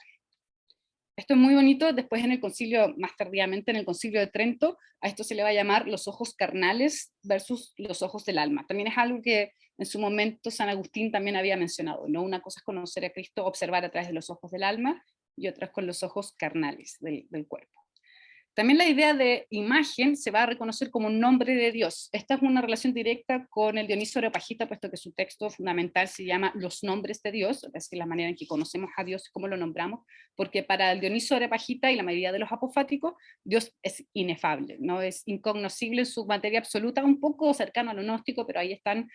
Esto es muy bonito. Después en el concilio, más tardíamente en el concilio de Trento, a esto se le va a llamar los ojos carnales versus los ojos del alma. También es algo que en su momento San Agustín también había mencionado, ¿no? Una cosa es conocer a Cristo, observar a través de los ojos del alma, y otra es con los ojos carnales del cuerpo. También la idea de imagen se va a reconocer como un nombre de Dios. Esta es una relación directa con el Dionisio Areopagita, puesto que su texto fundamental se llama Los nombres de Dios, es decir, la manera en que conocemos a Dios, cómo lo nombramos, porque para el Dionisio Areopagita y la mayoría de los apofáticos, Dios es inefable, no es incognoscible en su materia absoluta, un poco cercano a lo gnóstico, pero ahí están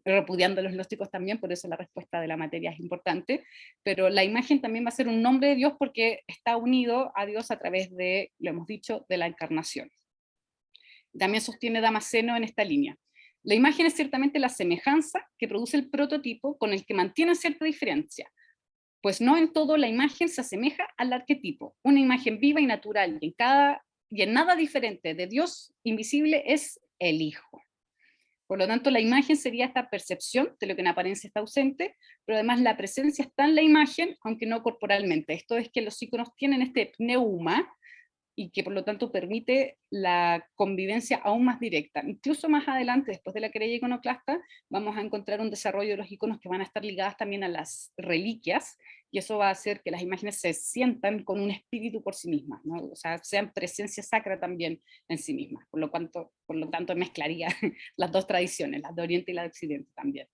repudiando a los gnósticos también, por eso la respuesta de la materia es importante. Pero la imagen también va a ser un nombre de Dios porque está unido a Dios a través de, lo hemos dicho, de la encarnación. También sostiene Damasceno en esta línea: la imagen es ciertamente la semejanza que produce el prototipo con el que mantiene cierta diferencia, pues no en todo la imagen se asemeja al arquetipo. Una imagen viva y natural y en nada diferente de Dios invisible es el Hijo. Por lo tanto, la imagen sería esta percepción de lo que en apariencia está ausente, pero además la presencia está en la imagen, aunque no corporalmente. Esto es que los iconos tienen este pneuma, y que por lo tanto permite la convivencia aún más directa. Incluso más adelante, después de la querella iconoclasta, vamos a encontrar un desarrollo de los iconos que van a estar ligadas también a las reliquias, y eso va a hacer que las imágenes se sientan con un espíritu por sí mismas, ¿no? O sea, sean presencia sacra también en sí mismas, por lo tanto mezclaría las dos tradiciones, la de Oriente y la de Occidente también.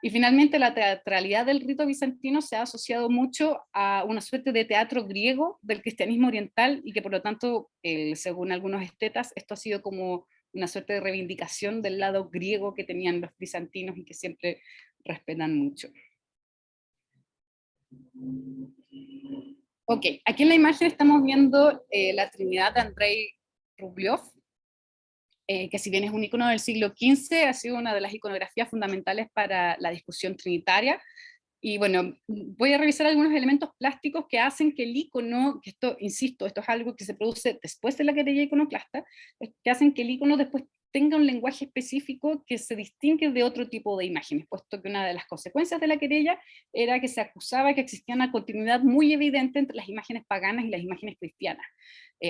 Y finalmente la teatralidad del rito bizantino se ha asociado mucho a una suerte de teatro griego del cristianismo oriental, y que por lo tanto, según algunos estetas, esto ha sido como una suerte de reivindicación del lado griego que tenían los bizantinos y que siempre respetan mucho. Ok, aquí en la imagen estamos viendo la Trinidad de Andrei Rublev, que si bien es un icono del siglo XV, ha sido una de las iconografías fundamentales para la discusión trinitaria. Y bueno, voy a revisar algunos elementos plásticos que hacen que el icono, que esto, insisto, esto es algo que se produce después de la querella iconoclasta, que hacen que el icono después tenga un lenguaje específico que se distingue de otro tipo de imágenes, puesto que una de las consecuencias de la querella era que se acusaba que existía una continuidad muy evidente entre las imágenes paganas y las imágenes cristianas.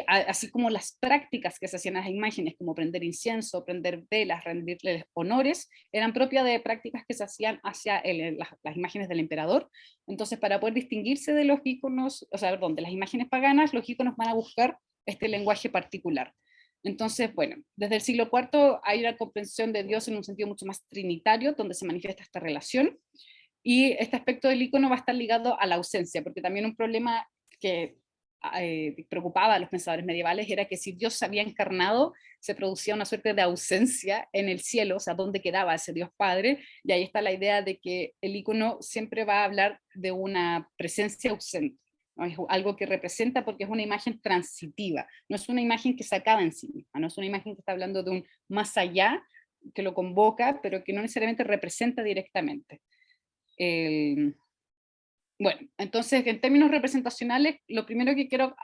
Así como las prácticas que se hacían a las imágenes, como prender incienso, prender velas, rendirles honores, eran propias de prácticas que se hacían hacia las imágenes del emperador. Entonces, para poder distinguirse de los íconos, o sea, perdón, de las imágenes paganas, los íconos van a buscar este lenguaje particular. Entonces, bueno, desde el siglo IV hay una comprensión de Dios en un sentido mucho más trinitario, donde se manifiesta esta relación, y este aspecto del icono va a estar ligado a la ausencia, porque también un problema que preocupaba a los pensadores medievales era que si Dios se había encarnado, se producía una suerte de ausencia en el cielo, o sea, ¿dónde quedaba ese Dios Padre? Y ahí está la idea de que el icono siempre va a hablar de una presencia ausente, ¿no? Es algo que representa porque es una imagen transitiva, no es una imagen que se acaba en sí misma, no es una imagen que está hablando de un más allá, que lo convoca, pero que no necesariamente representa directamente. Bueno, entonces en términos representacionales, lo primero que quiero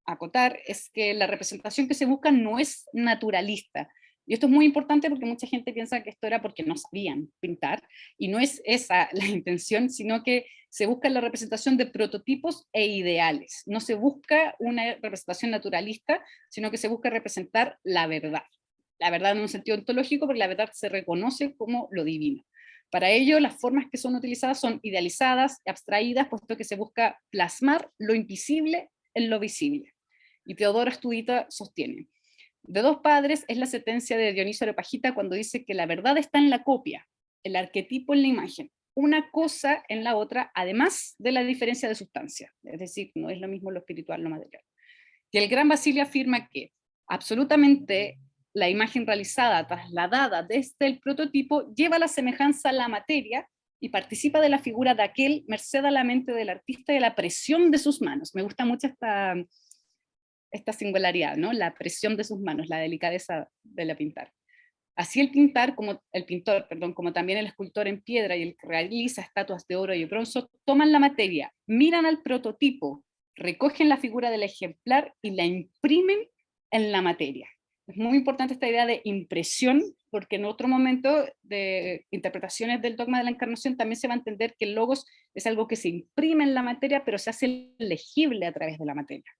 acotar es que la representación que se busca no es naturalista. Y esto es muy importante porque mucha gente piensa que esto era porque no sabían pintar, y no es esa la intención, sino que se busca la representación de prototipos e ideales. No se busca una representación naturalista, sino que se busca representar la verdad. La verdad en un sentido ontológico, porque la verdad se reconoce como lo divino. Para ello, las formas que son utilizadas son idealizadas, abstraídas, puesto que se busca plasmar lo invisible en lo visible. Y Teodoro Astudillo sostiene: de dos padres es la sentencia de Dionisio Areopagita cuando dice que la verdad está en la copia, el arquetipo en la imagen, una cosa en la otra, además de la diferencia de sustancia. Es decir, no es lo mismo lo espiritual, lo material. Y el gran Basilio afirma que absolutamente la imagen realizada, trasladada desde el prototipo, lleva la semejanza a la materia y participa de la figura de aquel, merced a la mente del artista y a la presión de sus manos. Me gusta mucho esta singularidad, ¿no? La presión de sus manos, la delicadeza de la pintar. Así el pintor, como también el escultor en piedra y el que realiza estatuas de oro y bronce, toman la materia, miran al prototipo, recogen la figura del ejemplar y la imprimen en la materia. Es muy importante esta idea de impresión, porque en otro momento de interpretaciones del dogma de la encarnación también se va a entender que el logos es algo que se imprime en la materia, pero se hace legible a través de la materia.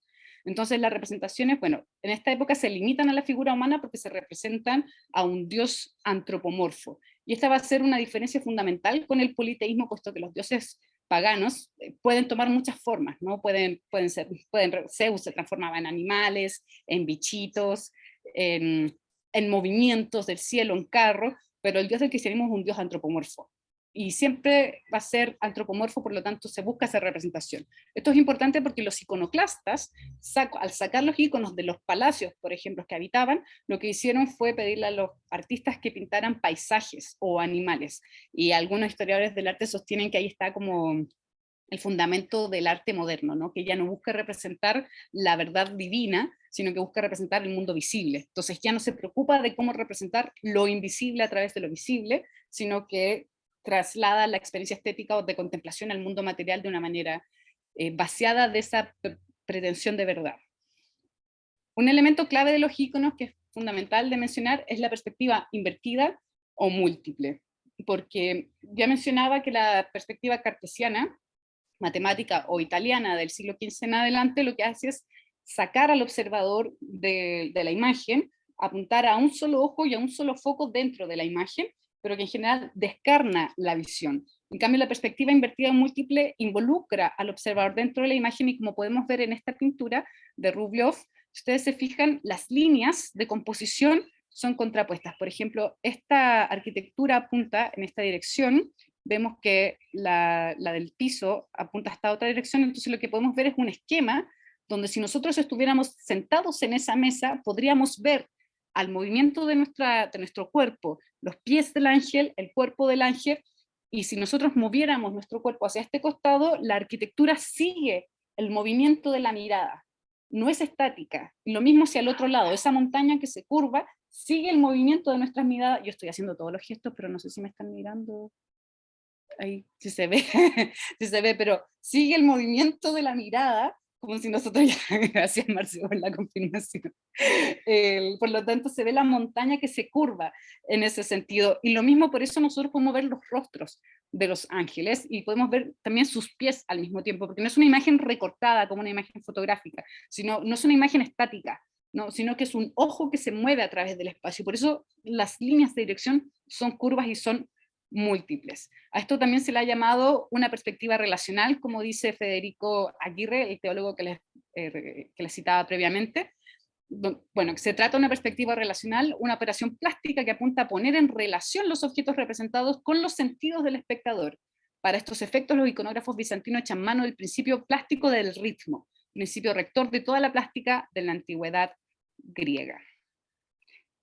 Entonces las representaciones, bueno, en esta época se limitan a la figura humana porque se representan a un dios antropomorfo. Y esta va a ser una diferencia fundamental con el politeísmo, puesto que los dioses paganos pueden tomar muchas formas, ¿no? Zeus se transformaba en animales, en bichitos, en movimientos del cielo, en carros, pero el dios del cristianismo es un dios antropomorfo. Y siempre va a ser antropomorfo, por lo tanto se busca esa representación. Esto es importante porque los iconoclastas, al sacar los iconos de los palacios, por ejemplo, que habitaban, lo que hicieron fue pedirle a los artistas que pintaran paisajes o animales. Y algunos historiadores del arte sostienen que ahí está como el fundamento del arte moderno, ¿no? Que ya no busca representar la verdad divina, sino que busca representar el mundo visible. Entonces ya no se preocupa de cómo representar lo invisible a través de lo visible, sino que traslada la experiencia estética o de contemplación al mundo material de una manera vaciada de esa pretensión de verdad. Un elemento clave de los íconos que es fundamental de mencionar es la perspectiva invertida o múltiple, porque ya mencionaba que la perspectiva cartesiana, matemática o italiana del siglo XV en adelante, lo que hace es sacar al observador de la imagen, apuntar a un solo ojo y a un solo foco dentro de la imagen, pero que en general descarna la visión. En cambio, la perspectiva invertida múltiple involucra al observador dentro de la imagen, y como podemos ver en esta pintura de Rublev, si ustedes se fijan, las líneas de composición son contrapuestas. Por ejemplo, esta arquitectura apunta en esta dirección, vemos que la del piso apunta hasta otra dirección, entonces lo que podemos ver es un esquema donde si nosotros estuviéramos sentados en esa mesa, podríamos ver al movimiento de nuestro cuerpo, los pies del ángel, el cuerpo del ángel, y si nosotros moviéramos nuestro cuerpo hacia este costado, la arquitectura sigue el movimiento de la mirada, no es estática. Lo mismo hacia el otro lado, esa montaña que se curva, sigue el movimiento de nuestras miradas. Yo estoy haciendo todos los gestos, pero no sé si me están mirando. Ahí sí se ve, sí se ve, pero sigue el movimiento de la mirada, como si nosotros ya, gracias Marcio por la confirmación, por lo tanto se ve la montaña que se curva en ese sentido, y lo mismo por eso nosotros podemos ver los rostros de los ángeles, y podemos ver también sus pies al mismo tiempo, porque no es una imagen recortada como una imagen fotográfica, sino no es una imagen estática, ¿no? Sino que es un ojo que se mueve a través del espacio, por eso las líneas de dirección son curvas y son múltiples. A esto también se le ha llamado una perspectiva relacional, como dice Federico Aguirre, el teólogo que les citaba previamente. Bueno, se trata de una perspectiva relacional, una operación plástica que apunta a poner en relación los objetos representados con los sentidos del espectador. Para estos efectos, los iconógrafos bizantinos echan mano del principio plástico del ritmo, principio rector de toda la plástica de la antigüedad griega.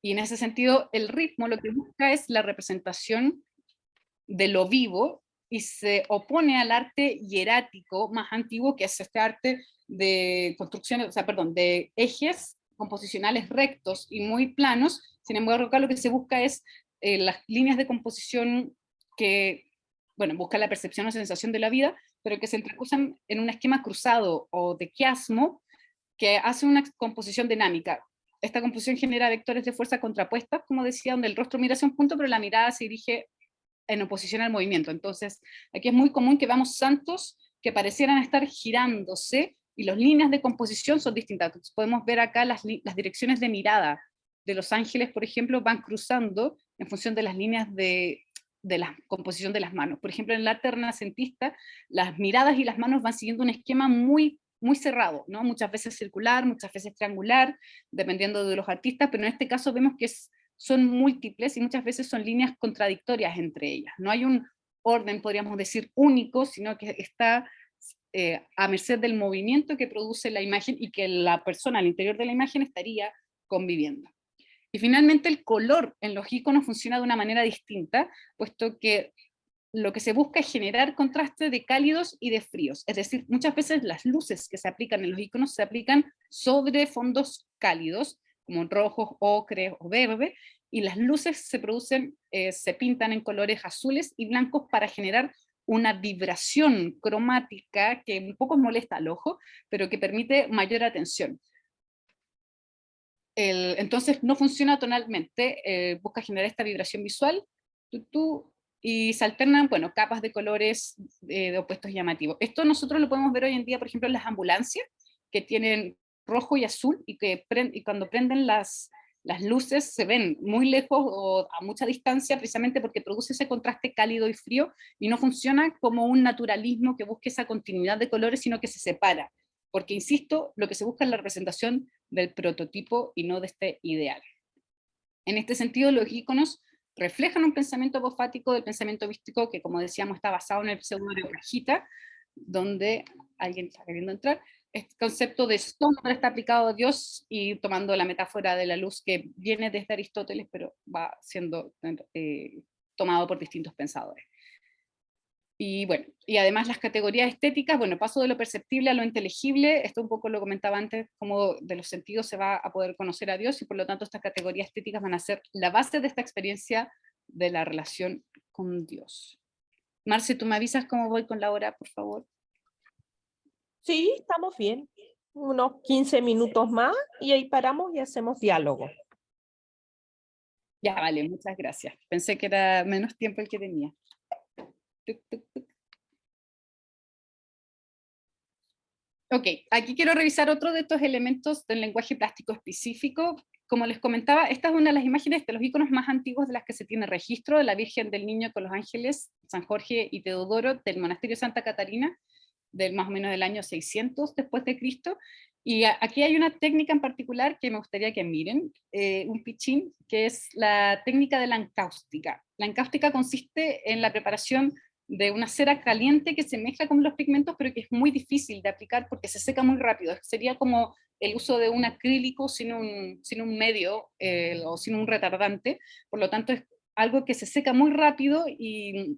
Y en ese sentido, el ritmo lo que busca es la representación de lo vivo y se opone al arte hierático más antiguo, que es este arte de construcciones, o sea, perdón, de ejes composicionales rectos y muy planos. Sin embargo, acá lo que se busca es las líneas de composición que, bueno, buscan la percepción o sensación de la vida, pero que se entrecruzan en un esquema cruzado o de quiasmo que hace una composición dinámica. Esta composición genera vectores de fuerza contrapuestas, como decía, donde el rostro mira hacia un punto, pero la mirada se dirige en oposición al movimiento. Entonces, aquí es muy común que veamos santos que parecieran estar girándose, y las líneas de composición son distintas. Entonces, podemos ver acá las direcciones de mirada de los ángeles, por ejemplo, van cruzando en función de las líneas de la composición de las manos. Por ejemplo, en el arte renacentista, las miradas y las manos van siguiendo un esquema muy cerrado, ¿no? Muchas veces circular, muchas veces triangular, dependiendo de los artistas, pero en este caso vemos que son múltiples y muchas veces son líneas contradictorias entre ellas. No hay un orden, podríamos decir, único, sino que está a merced del movimiento que produce la imagen y que la persona al interior de la imagen estaría conviviendo. Y finalmente el color en los iconos funciona de una manera distinta, puesto que lo que se busca es generar contraste de cálidos y de fríos. Es decir, muchas veces las luces que se aplican en los iconos se aplican sobre fondos cálidos, como rojos, ocres o verde, y las luces se producen, se pintan en colores azules y blancos para generar una vibración cromática que un poco molesta al ojo, pero que permite mayor atención. Entonces no funciona tonalmente, busca generar esta vibración visual, y se alternan, bueno, capas de colores de opuestos llamativos. Esto nosotros lo podemos ver hoy en día, por ejemplo, en las ambulancias, que tienen rojo y azul, y cuando prenden las luces se ven muy lejos o a mucha distancia, precisamente porque produce ese contraste cálido y frío, y no funciona como un naturalismo que busque esa continuidad de colores, sino que se separa. Porque, insisto, lo que se busca es la representación del prototipo y no de este ideal. En este sentido, los íconos reflejan un pensamiento apofático del pensamiento místico que, como decíamos, está basado en el pseudo-Areopagita, donde alguien está queriendo entrar. Este concepto de sombra está aplicado a Dios y tomando la metáfora de la luz que viene desde Aristóteles, pero va siendo tomado por distintos pensadores. Y bueno, y además las categorías estéticas, bueno, paso de lo perceptible a lo inteligible, esto un poco lo comentaba antes, como de los sentidos se va a poder conocer a Dios, y por lo tanto estas categorías estéticas van a ser la base de esta experiencia de la relación con Dios. Marce, ¿tú me avisas cómo voy con la hora, por favor? Sí, estamos bien. Unos 15 minutos más y ahí paramos y hacemos diálogo. Ya, vale, muchas gracias. Pensé que era menos tiempo el que tenía. Tuc, tuc, tuc. Ok, aquí quiero revisar otro de estos elementos del lenguaje plástico específico. Como les comentaba, esta es una de las imágenes de los iconos más antiguos de las que se tiene registro, de la Virgen del Niño con los ángeles, San Jorge y Teodoro, del monasterio Santa Catarina, del más o menos del año 600 después de Cristo. Y aquí hay una técnica en particular que me gustaría que miren, un pichín, que es la técnica de la encáustica. La encáustica consiste en la preparación de una cera caliente que se mezcla con los pigmentos, pero que es muy difícil de aplicar porque se seca muy rápido. Sería como el uso de un acrílico sin un medio o sin un retardante, por lo tanto es algo que se seca muy rápido y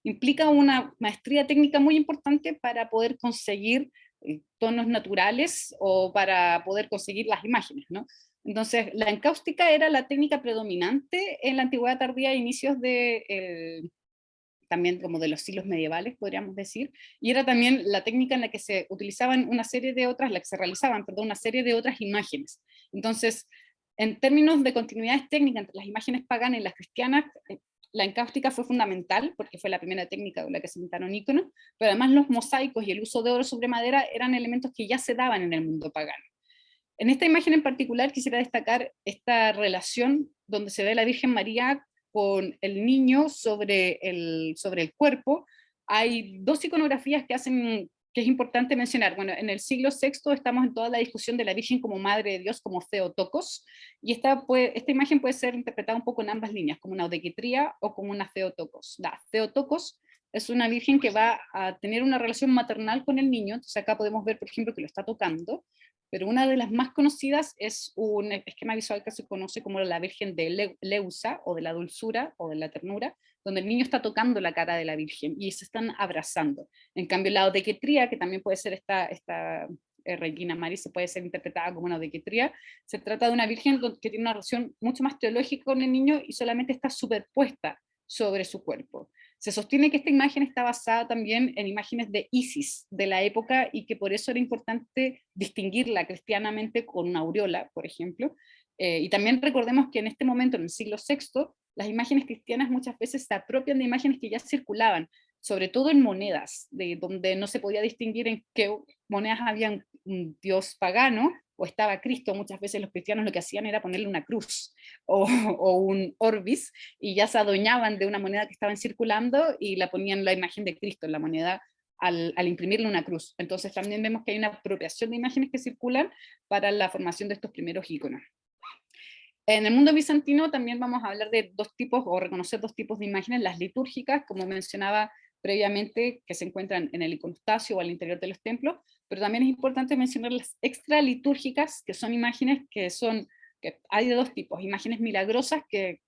implica una maestría técnica muy importante para poder conseguir tonos naturales o para poder conseguir las imágenes, ¿no? Entonces, la encáustica era la técnica predominante en la antigüedad tardía, inicios de también como de los siglos medievales, podríamos decir, y era también la técnica en la que se utilizaban una serie de otras, la que se realizaban, perdón, una serie de otras imágenes. Entonces, en términos de continuidades técnicas entre las imágenes paganas y las cristianas, la encáustica fue fundamental, porque fue la primera técnica con la que se pintaron íconos, pero además los mosaicos y el uso de oro sobre madera eran elementos que ya se daban en el mundo pagano. En esta imagen en particular quisiera destacar esta relación donde se ve a la Virgen María con el niño sobre el cuerpo. Hay dos iconografías que es importante mencionar. Bueno, en el siglo VI estamos en toda la discusión de la Virgen como Madre de Dios, como Theotokos, y esta imagen puede ser interpretada un poco en ambas líneas, como una odequetría o como una Theotokos. La Theotokos es una virgen que va a tener una relación maternal con el niño, entonces acá podemos ver, por ejemplo, que lo está tocando, pero una de las más conocidas es un esquema visual que se conoce como la Virgen de Leusa, o de la dulzura, o de la ternura, donde el niño está tocando la cara de la Virgen, y se están abrazando. En cambio, la odequetría, que también puede ser esta Regina Maris, se puede ser interpretada como una odequetría, se trata de una Virgen que tiene una relación mucho más teológica con el niño, y solamente está superpuesta sobre su cuerpo. Se sostiene que esta imagen está basada también en imágenes de Isis de la época, y que por eso era importante distinguirla cristianamente con una aureola, por ejemplo. Y también recordemos que en este momento, en el siglo VI, las imágenes cristianas muchas veces se apropian de imágenes que ya circulaban, sobre todo en monedas, de donde no se podía distinguir en qué monedas había un dios pagano o estaba Cristo. Muchas veces los cristianos lo que hacían era ponerle una cruz o un orbis, y ya se adueñaban de una moneda que estaban circulando y la ponían la imagen de Cristo en la moneda al imprimirle una cruz. Entonces también vemos que hay una apropiación de imágenes que circulan para la formación de estos primeros íconos. En el mundo bizantino también vamos a hablar de dos tipos, o reconocer dos tipos de imágenes: las litúrgicas, como mencionaba previamente, que se encuentran en el iconostasio o al interior de los templos, pero también es importante mencionar las extralitúrgicas, que son imágenes que hay de dos tipos: imágenes milagrosas que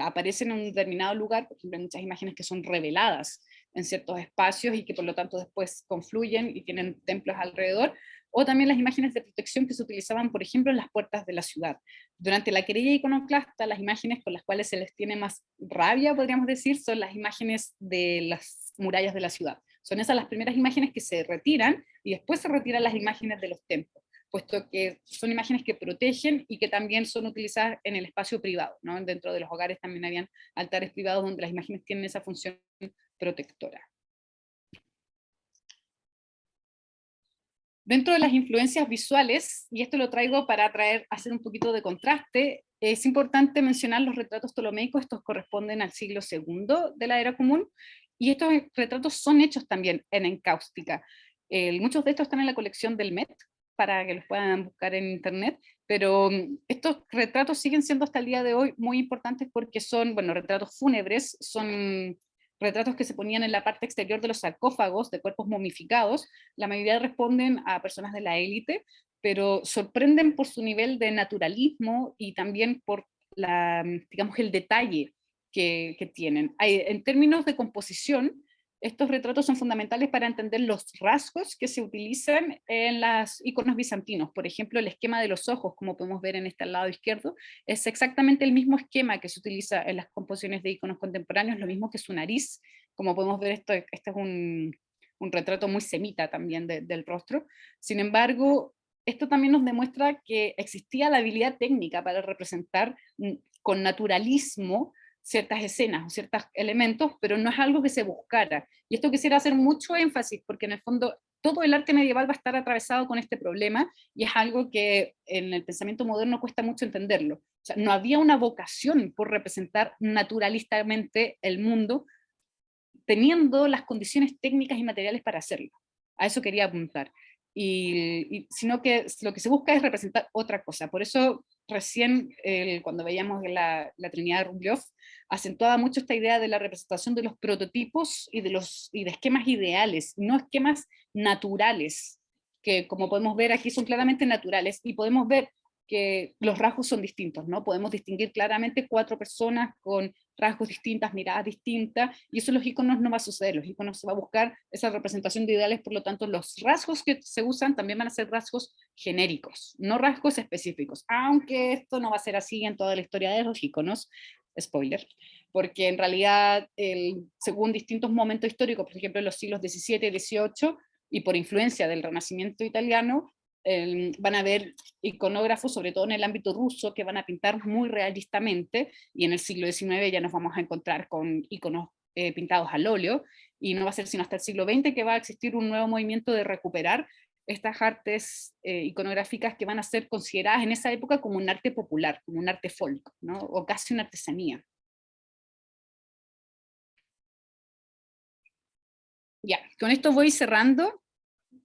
aparecen en un determinado lugar. Por ejemplo, hay muchas imágenes que son reveladas en ciertos espacios y que por lo tanto después confluyen y tienen templos alrededor, o también las imágenes de protección que se utilizaban, por ejemplo, en las puertas de la ciudad. Durante la querella iconoclasta, las imágenes con las cuales se les tiene más rabia, podríamos decir, son las imágenes de las murallas de la ciudad. Son esas las primeras imágenes que se retiran, y después se retiran las imágenes de los templos, puesto que son imágenes que protegen y que también son utilizadas en el espacio privado, ¿no? Dentro de los hogares también habían altares privados donde las imágenes tienen esa función protectora. Dentro de las influencias visuales, y esto lo traigo para hacer un poquito de contraste, es importante mencionar los retratos ptolomeicos. Estos corresponden al siglo II de la era común, y estos retratos son hechos también en encáustica. Muchos de estos están en la colección del Met, para que los puedan buscar en internet, pero estos retratos siguen siendo hasta el día de hoy muy importantes porque son, bueno, retratos fúnebres, son retratos que se ponían en la parte exterior de los sarcófagos de cuerpos momificados. La mayoría responden a personas de la élite, pero sorprenden por su nivel de naturalismo y también por digamos, el detalle que tienen. En términos de composición, estos retratos son fundamentales para entender los rasgos que se utilizan en los iconos bizantinos. Por ejemplo, el esquema de los ojos, como podemos ver en este lado izquierdo, es exactamente el mismo esquema que se utiliza en las composiciones de iconos contemporáneos, lo mismo que su nariz. Como podemos ver, este es un retrato muy semita también del rostro. Sin embargo, esto también nos demuestra que existía la habilidad técnica para representar con naturalismo ciertas escenas o ciertos elementos, pero no es algo que se buscara. Y esto quisiera hacer mucho énfasis, porque en el fondo todo el arte medieval va a estar atravesado con este problema, y es algo que en el pensamiento moderno cuesta mucho entenderlo. O sea, no había una vocación por representar naturalistamente el mundo, teniendo las condiciones técnicas y materiales para hacerlo. A eso quería apuntar. Sino que lo que se busca es representar otra cosa. Por eso recién, cuando veíamos la Trinidad de Rumblev, acentuaba mucho esta idea de la representación de los prototipos y de esquemas ideales, no esquemas naturales, que como podemos ver aquí son claramente naturales, y podemos ver que los rasgos son distintos, ¿no? Podemos distinguir claramente 4 personas con rasgos distintas, miradas distintas, y eso en los iconos no va a suceder. Los iconos se va a buscar esa representación de ideales, por lo tanto los rasgos que se usan también van a ser rasgos genéricos, no rasgos específicos, aunque esto no va a ser así en toda la historia de los iconos, spoiler, porque en realidad según distintos momentos históricos, por ejemplo en los siglos XVII y XVIII, y por influencia del Renacimiento italiano, van a haber iconógrafos, sobre todo en el ámbito ruso, que van a pintar muy realistamente, y en el siglo XIX ya nos vamos a encontrar con iconos pintados al óleo, y no va a ser sino hasta el siglo XX que va a existir un nuevo movimiento de recuperar estas artes iconográficas que van a ser consideradas en esa época como un arte popular, como un arte folk, ¿no? O casi una artesanía. Ya, con esto voy cerrando.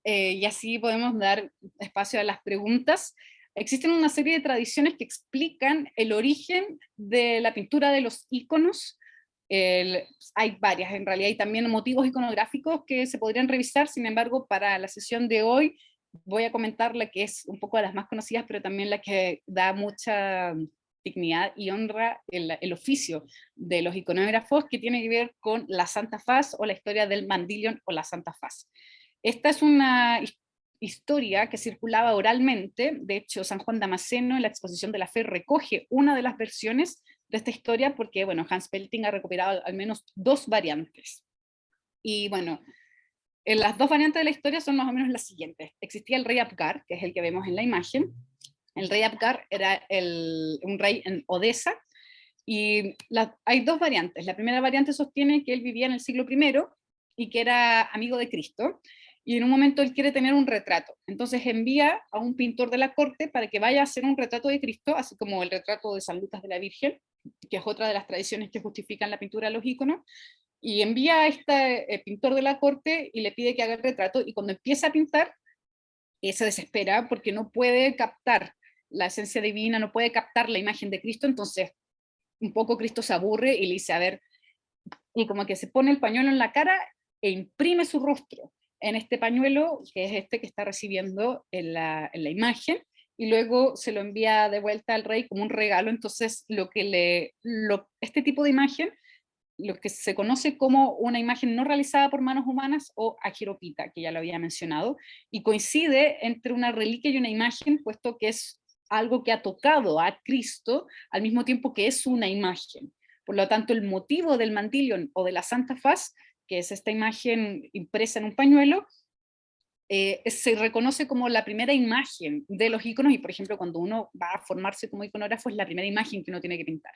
Y así podemos dar espacio a las preguntas. Existen una serie de tradiciones que explican el origen de la pintura de los íconos. Hay varias, en realidad hay también motivos iconográficos que se podrían revisar. Sin embargo, para la sesión de hoy voy a comentar la que es un poco de las más conocidas, pero también la que da mucha dignidad y honra el oficio de los iconógrafos, que tiene que ver con la Santa Faz o la historia del Mandillion o la Santa Faz. Esta es una historia que circulaba oralmente. De hecho, San Juan Damasceno en la Exposición de la Fe recoge una de las versiones de esta historia, porque bueno, Hans Pelting ha recuperado al menos 2 variantes. Y bueno, las 2 variantes de la historia son más o menos las siguientes. Existía el rey Apgar, que es el que vemos en la imagen. El rey Apgar era un rey en Odesa, y hay 2 variantes. La primera variante sostiene que él vivía en el siglo I y que era amigo de Cristo, y en un momento él quiere tener un retrato. Entonces envía a un pintor de la corte para que vaya a hacer un retrato de Cristo, así como el retrato de San Lucas de la Virgen, que es otra de las tradiciones que justifican la pintura de los íconos, y envía a este pintor de la corte y le pide que haga el retrato, y cuando empieza a pintar, se desespera porque no puede captar la esencia divina, no puede captar la imagen de Cristo. Entonces un poco Cristo se aburre y le dice, a ver, y como que se pone el pañuelo en la cara e imprime su rostro en este pañuelo, que es este que está recibiendo en la imagen, y luego se lo envía de vuelta al rey como un regalo. Entonces este tipo de imagen, lo que se conoce como una imagen no realizada por manos humanas, o agiropita, que ya lo había mencionado, y coincide entre una reliquia y una imagen, puesto que es algo que ha tocado a Cristo al mismo tiempo que es una imagen. Por lo tanto, el motivo del Mandillion o de la Santa Faz, que es esta imagen impresa en un pañuelo, se reconoce como la primera imagen de los íconos, y por ejemplo cuando uno va a formarse como iconógrafo es la primera imagen que uno tiene que pintar.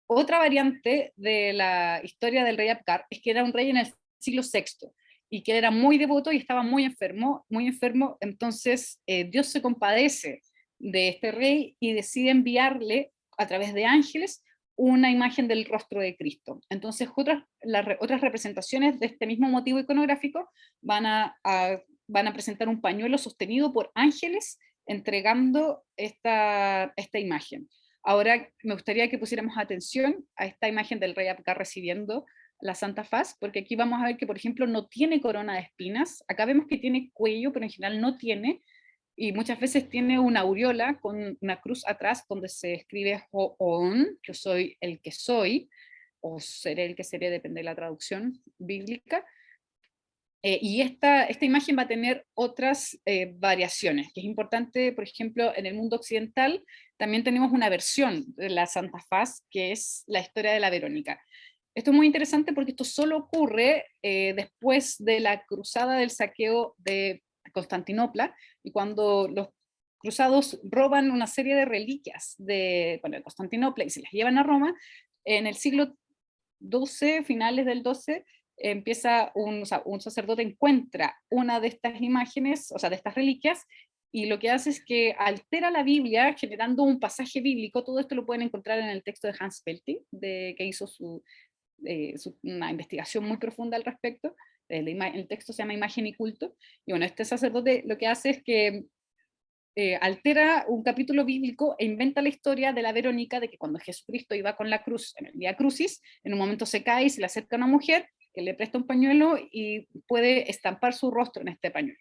Otra variante de la historia del rey Apgar es que era un rey en el siglo VI, y que era muy devoto y estaba muy enfermo, entonces Dios se compadece de este rey y decide enviarle a través de ángeles una imagen del rostro de Cristo. Entonces otras representaciones de este mismo motivo iconográfico van a presentar un pañuelo sostenido por ángeles entregando esta imagen. Ahora me gustaría que pusiéramos atención a esta imagen del rey Apgar recibiendo la Santa Faz, porque aquí vamos a ver que, por ejemplo, no tiene corona de espinas. Acá vemos que tiene cuello, pero en general no tiene, y muchas veces tiene una aureola con una cruz atrás donde se escribe Ho'on, que soy el que soy, o seré el que seré, depende de la traducción bíblica. Y esta imagen va a tener otras variaciones, que es importante. Por ejemplo, en el mundo occidental también tenemos una versión de la Santa Faz, que es la historia de la Verónica. Esto es muy interesante porque esto solo ocurre después de la cruzada del saqueo de Constantinopla, y cuando los cruzados roban una serie de reliquias de Constantinopla y se las llevan a Roma. En el siglo XII, finales del XII, empieza un sacerdote encuentra una de estas imágenes, o sea, de estas reliquias, y lo que hace es que altera la Biblia generando un pasaje bíblico. Todo esto lo pueden encontrar en el texto de Hans Pelting, que hizo una investigación muy profunda al respecto. El texto se llama Imagen y Culto, y bueno, este sacerdote lo que hace es que altera un capítulo bíblico e inventa la historia de la Verónica, de que cuando Jesucristo iba con la cruz en el Vía Crucis, en un momento se cae y se le acerca a una mujer que le presta un pañuelo y puede estampar su rostro en este pañuelo.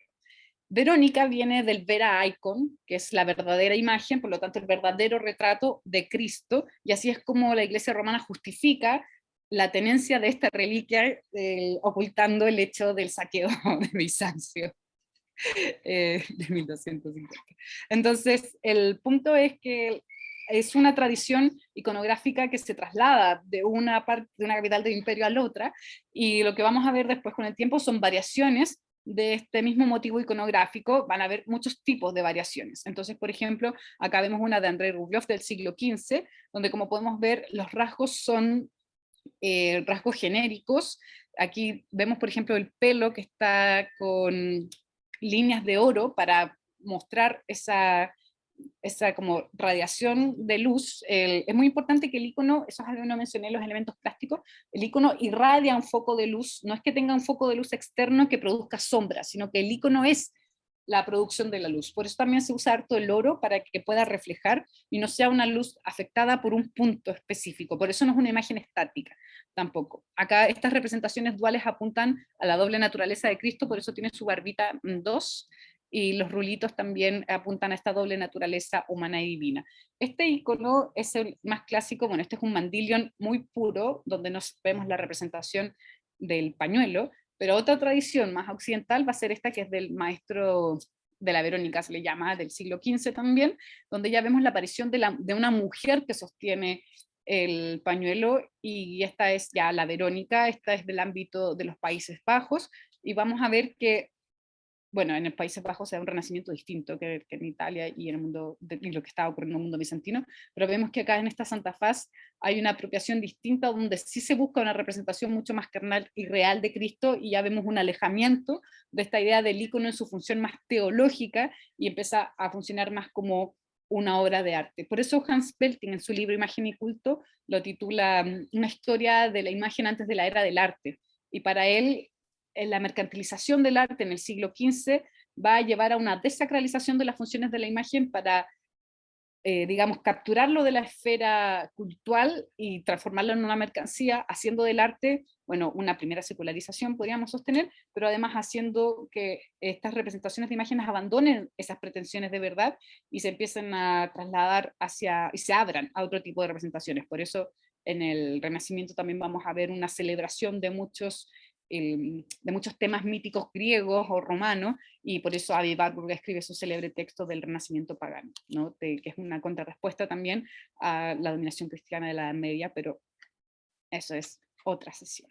Verónica viene del Vera Icon, que es la verdadera imagen, por lo tanto el verdadero retrato de Cristo, y así es como la Iglesia romana justifica la tenencia de esta reliquia, ocultando el hecho del saqueo de Bizancio de 1250. Entonces, el punto es que es una tradición iconográfica que se traslada de una capital del imperio a la otra, y lo que vamos a ver después con el tiempo son variaciones de este mismo motivo iconográfico. Van a haber muchos tipos de variaciones. Entonces, por ejemplo, acá vemos una de Andrei Rublev del siglo XV, donde, como podemos ver, los rasgos son rasgos genéricos. Aquí vemos, por ejemplo, el pelo que está con líneas de oro para mostrar esa como radiación de luz. Es muy importante que el icono, eso es algo que no mencioné, los elementos plásticos, el icono irradia un foco de luz. No es que tenga un foco de luz externo que produzca sombra, sino que el icono es la producción de la luz. Por eso también se usa harto el oro, para que pueda reflejar y no sea una luz afectada por un punto específico. Por eso no es una imagen estática tampoco. Acá estas representaciones duales apuntan a la doble naturaleza de Cristo, por eso tiene su barbita 2, y los rulitos también apuntan a esta doble naturaleza humana y divina. Este icono es el más clásico, bueno, este es un mandilion muy puro, donde nos vemos la representación del pañuelo, pero otra tradición más occidental va a ser esta que es del maestro de la Verónica, se le llama, del siglo XV también, donde ya vemos la aparición de una mujer que sostiene el pañuelo, y esta es ya la Verónica, esta es del ámbito de los Países Bajos, y vamos a ver que, bueno, en los Países Bajos se da un renacimiento distinto que en Italia y en el mundo, y lo que estaba ocurriendo en el mundo bizantino, pero vemos que acá en esta Santa Faz hay una apropiación distinta, donde sí se busca una representación mucho más carnal y real de Cristo, y ya vemos un alejamiento de esta idea del ícono en su función más teológica, y empieza a funcionar más como una obra de arte. Por eso Hans Belting en su libro Imagen y Culto lo titula Una historia de la imagen antes de la era del arte, y para él la mercantilización del arte en el siglo XV va a llevar a una desacralización de las funciones de la imagen para, digamos, capturarlo de la esfera cultural y transformarlo en una mercancía, haciendo del arte, bueno, una primera secularización podríamos sostener, pero además haciendo que estas representaciones de imágenes abandonen esas pretensiones de verdad y se empiecen a trasladar hacia, y se abran a otro tipo de representaciones. Por eso en el Renacimiento también vamos a ver una celebración de muchos temas míticos griegos o romanos, y por eso Avi Warburg escribe su célebre texto del Renacimiento pagano, ¿no? Que es una contrarrespuesta también a la dominación cristiana de la Edad Media, pero eso es otra sesión.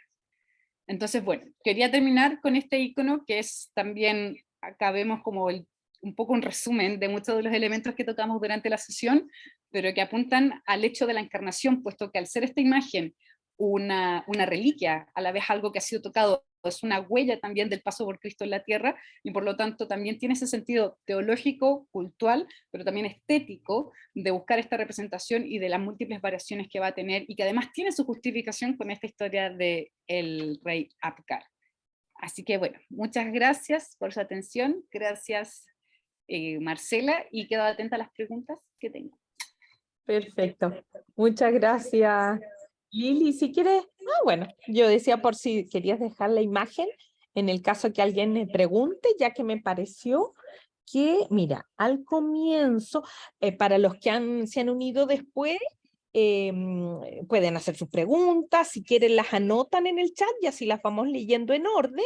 Entonces, bueno, quería terminar con este icono, que es también, acá vemos como un poco un resumen de muchos de los elementos que tocamos durante la sesión, pero que apuntan al hecho de la encarnación, puesto que al ser esta imagen una reliquia, a la vez algo que ha sido tocado, es una huella también del paso por Cristo en la tierra, y por lo tanto también tiene ese sentido teológico, cultural, pero también estético, de buscar esta representación y de las múltiples variaciones que va a tener, y que además tiene su justificación con esta historia del rey Apgar. Así que bueno, muchas gracias por su atención, gracias Marcela, y quedo atenta a las preguntas que tengo. Perfecto. Muchas gracias, Lili. Si quieres, bueno, yo decía por si querías dejar la imagen, en el caso que alguien me pregunte, ya que me pareció que, mira, al comienzo, para los que se han unido después, pueden hacer sus preguntas, si quieren las anotan en el chat y así las vamos leyendo en orden,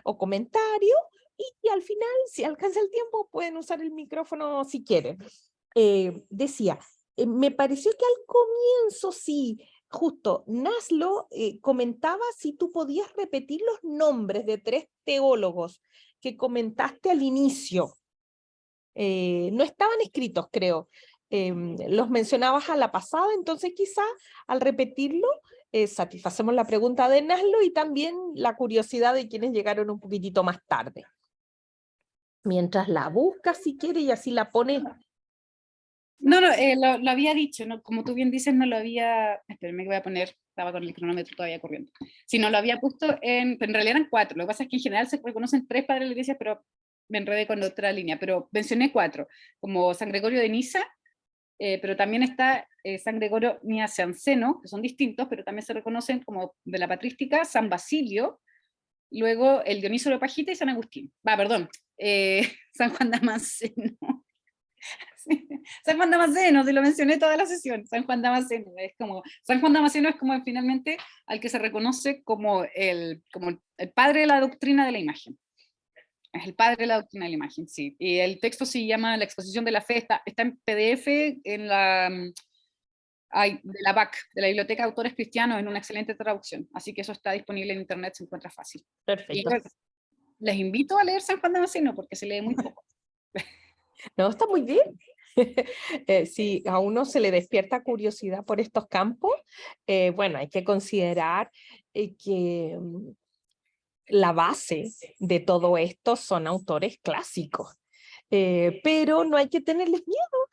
o comentarios, y al final, si alcanza el tiempo, pueden usar el micrófono si quieren. Decía, me pareció que al comienzo sí, justo, Naslo comentaba si tú podías repetir los nombres de 3 teólogos que comentaste al inicio. No estaban escritos, creo. Los mencionabas a la pasada, entonces quizá al repetirlo satisfacemos la pregunta de Naslo y también la curiosidad de quienes llegaron un poquitito más tarde. Mientras la buscas si quieres y así la pones. No, lo había dicho, ¿no? Como tú bien dices, no lo había, espérenme que voy a poner, estaba con el cronómetro todavía corriendo, si no lo había puesto en realidad eran 4, lo que pasa es que en general se reconocen 3 padres de la iglesia, pero me enredé con otra línea, pero mencioné 4, como San Gregorio de Niza, pero también está San Gregorio Niacianceno, que son distintos, pero también se reconocen como de la patrística, San Basilio, luego el Dioniso de Pagita y San Agustín, San Juan Damasceno. San Juan Damasceno, se lo mencioné toda la sesión, San Juan Damasceno es como finalmente al que se reconoce como el padre de la doctrina de la imagen. Es el padre de la doctrina de la imagen, sí. Y el texto se llama La exposición de la fe, está en PDF en de la BAC, de la Biblioteca de Autores Cristianos, en una excelente traducción. Así que eso está disponible en internet, se encuentra fácil. Perfecto. Y les invito a leer San Juan Damasceno porque se lee muy poco. No, está muy bien. Si a uno se le despierta curiosidad por estos campos, bueno, hay que considerar que la base de todo esto son autores clásicos, pero no hay que tenerles miedo.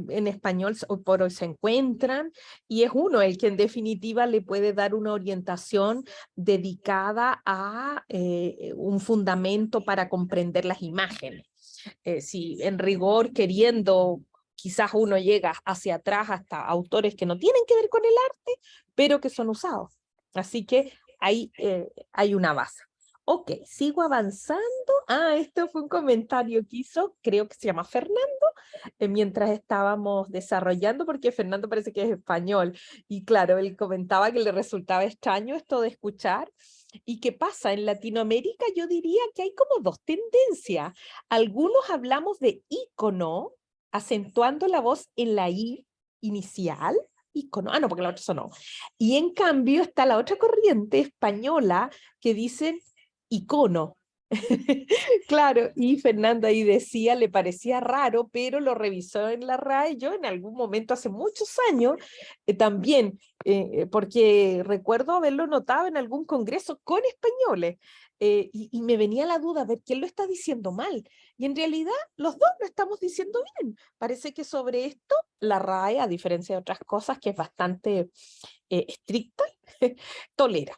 En español hoy por hoy se encuentran y es uno el que en definitiva le puede dar una orientación dedicada a un fundamento para comprender las imágenes. Si en rigor queriendo, quizás uno llega hacia atrás hasta autores que no tienen que ver con el arte, pero que son usados. Así que hay una base. Ok, sigo avanzando. Ah, esto fue un comentario que hizo, creo que se llama Fernando, mientras estábamos desarrollando, porque Fernando parece que es español. Y claro, él comentaba que le resultaba extraño esto de escuchar. ¿Y qué pasa? En Latinoamérica yo diría que hay como dos tendencias. Algunos hablamos de ícono, acentuando la voz en la I inicial. Ícono, ah, no, porque la otra sonó. Y en cambio está la otra corriente española que dicen icono. Claro, y Fernando ahí decía, le parecía raro, pero lo revisó en la RAE. Yo en algún momento, hace muchos años, también, porque recuerdo haberlo notado en algún congreso con españoles, y me venía la duda de quién lo está diciendo mal. Y en realidad los dos lo estamos diciendo bien. Parece que sobre esto la RAE, a diferencia de otras cosas, que es bastante estricta, tolera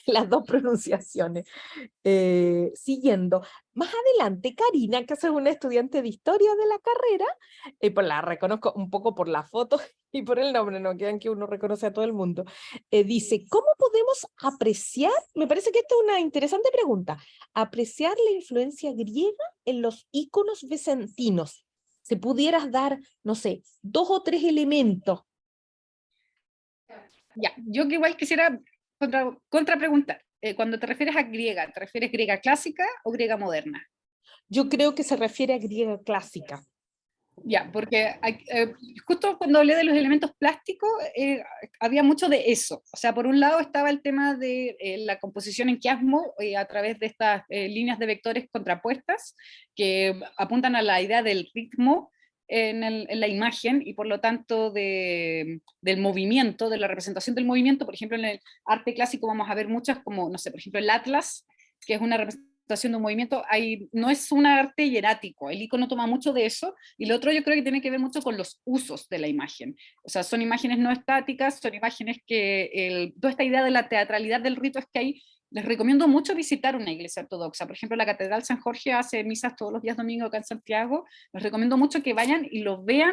las dos pronunciaciones. Siguiendo. Más adelante, Karina, que es una estudiante de historia de la carrera, pues la reconozco un poco por la foto y por el nombre, no quedan que uno reconoce a todo el mundo, dice, ¿cómo podemos apreciar? Me parece que esta es una interesante pregunta. Apreciar la influencia griega en los íconos bizantinos. Si pudieras dar, no sé, 2 o 3 elementos. Ya, yo que igual quisiera contrapreguntar. Cuando te refieres a griega, ¿te refieres griega clásica o griega moderna? Yo creo que se refiere a griega clásica. Ya, porque justo cuando hablé de los elementos plásticos, había mucho de eso. O sea, por un lado estaba el tema de la composición en quiasmo a través de estas líneas de vectores contrapuestas que apuntan a la idea del ritmo en la imagen y por lo tanto del movimiento, de la representación del movimiento. Por ejemplo, en el arte clásico vamos a ver muchas como, no sé, por ejemplo, el Atlas, que es una representación de un movimiento, no es un arte hierático, el icono toma mucho de eso, y lo otro yo creo que tiene que ver mucho con los usos de la imagen. O sea, son imágenes no estáticas, son imágenes que, toda esta idea de la teatralidad del rito es que hay, les recomiendo mucho visitar una iglesia ortodoxa. Por ejemplo, la Catedral San Jorge hace misas todos los días domingos acá en Santiago. Les recomiendo mucho que vayan y lo vean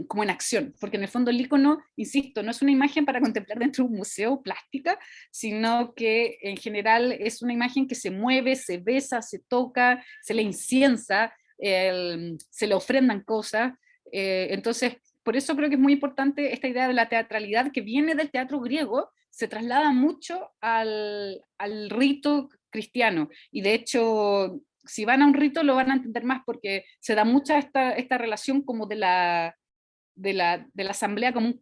como en acción, porque en el fondo el icono, insisto, no es una imagen para contemplar dentro de un museo plástica, sino que en general es una imagen que se mueve, se besa, se toca, se le inciensa, se le ofrendan cosas. Entonces, por eso creo que es muy importante esta idea de la teatralidad que viene del teatro griego, se traslada mucho al rito cristiano, y de hecho si van a un rito lo van a entender más porque se da mucha esta relación como de la asamblea como un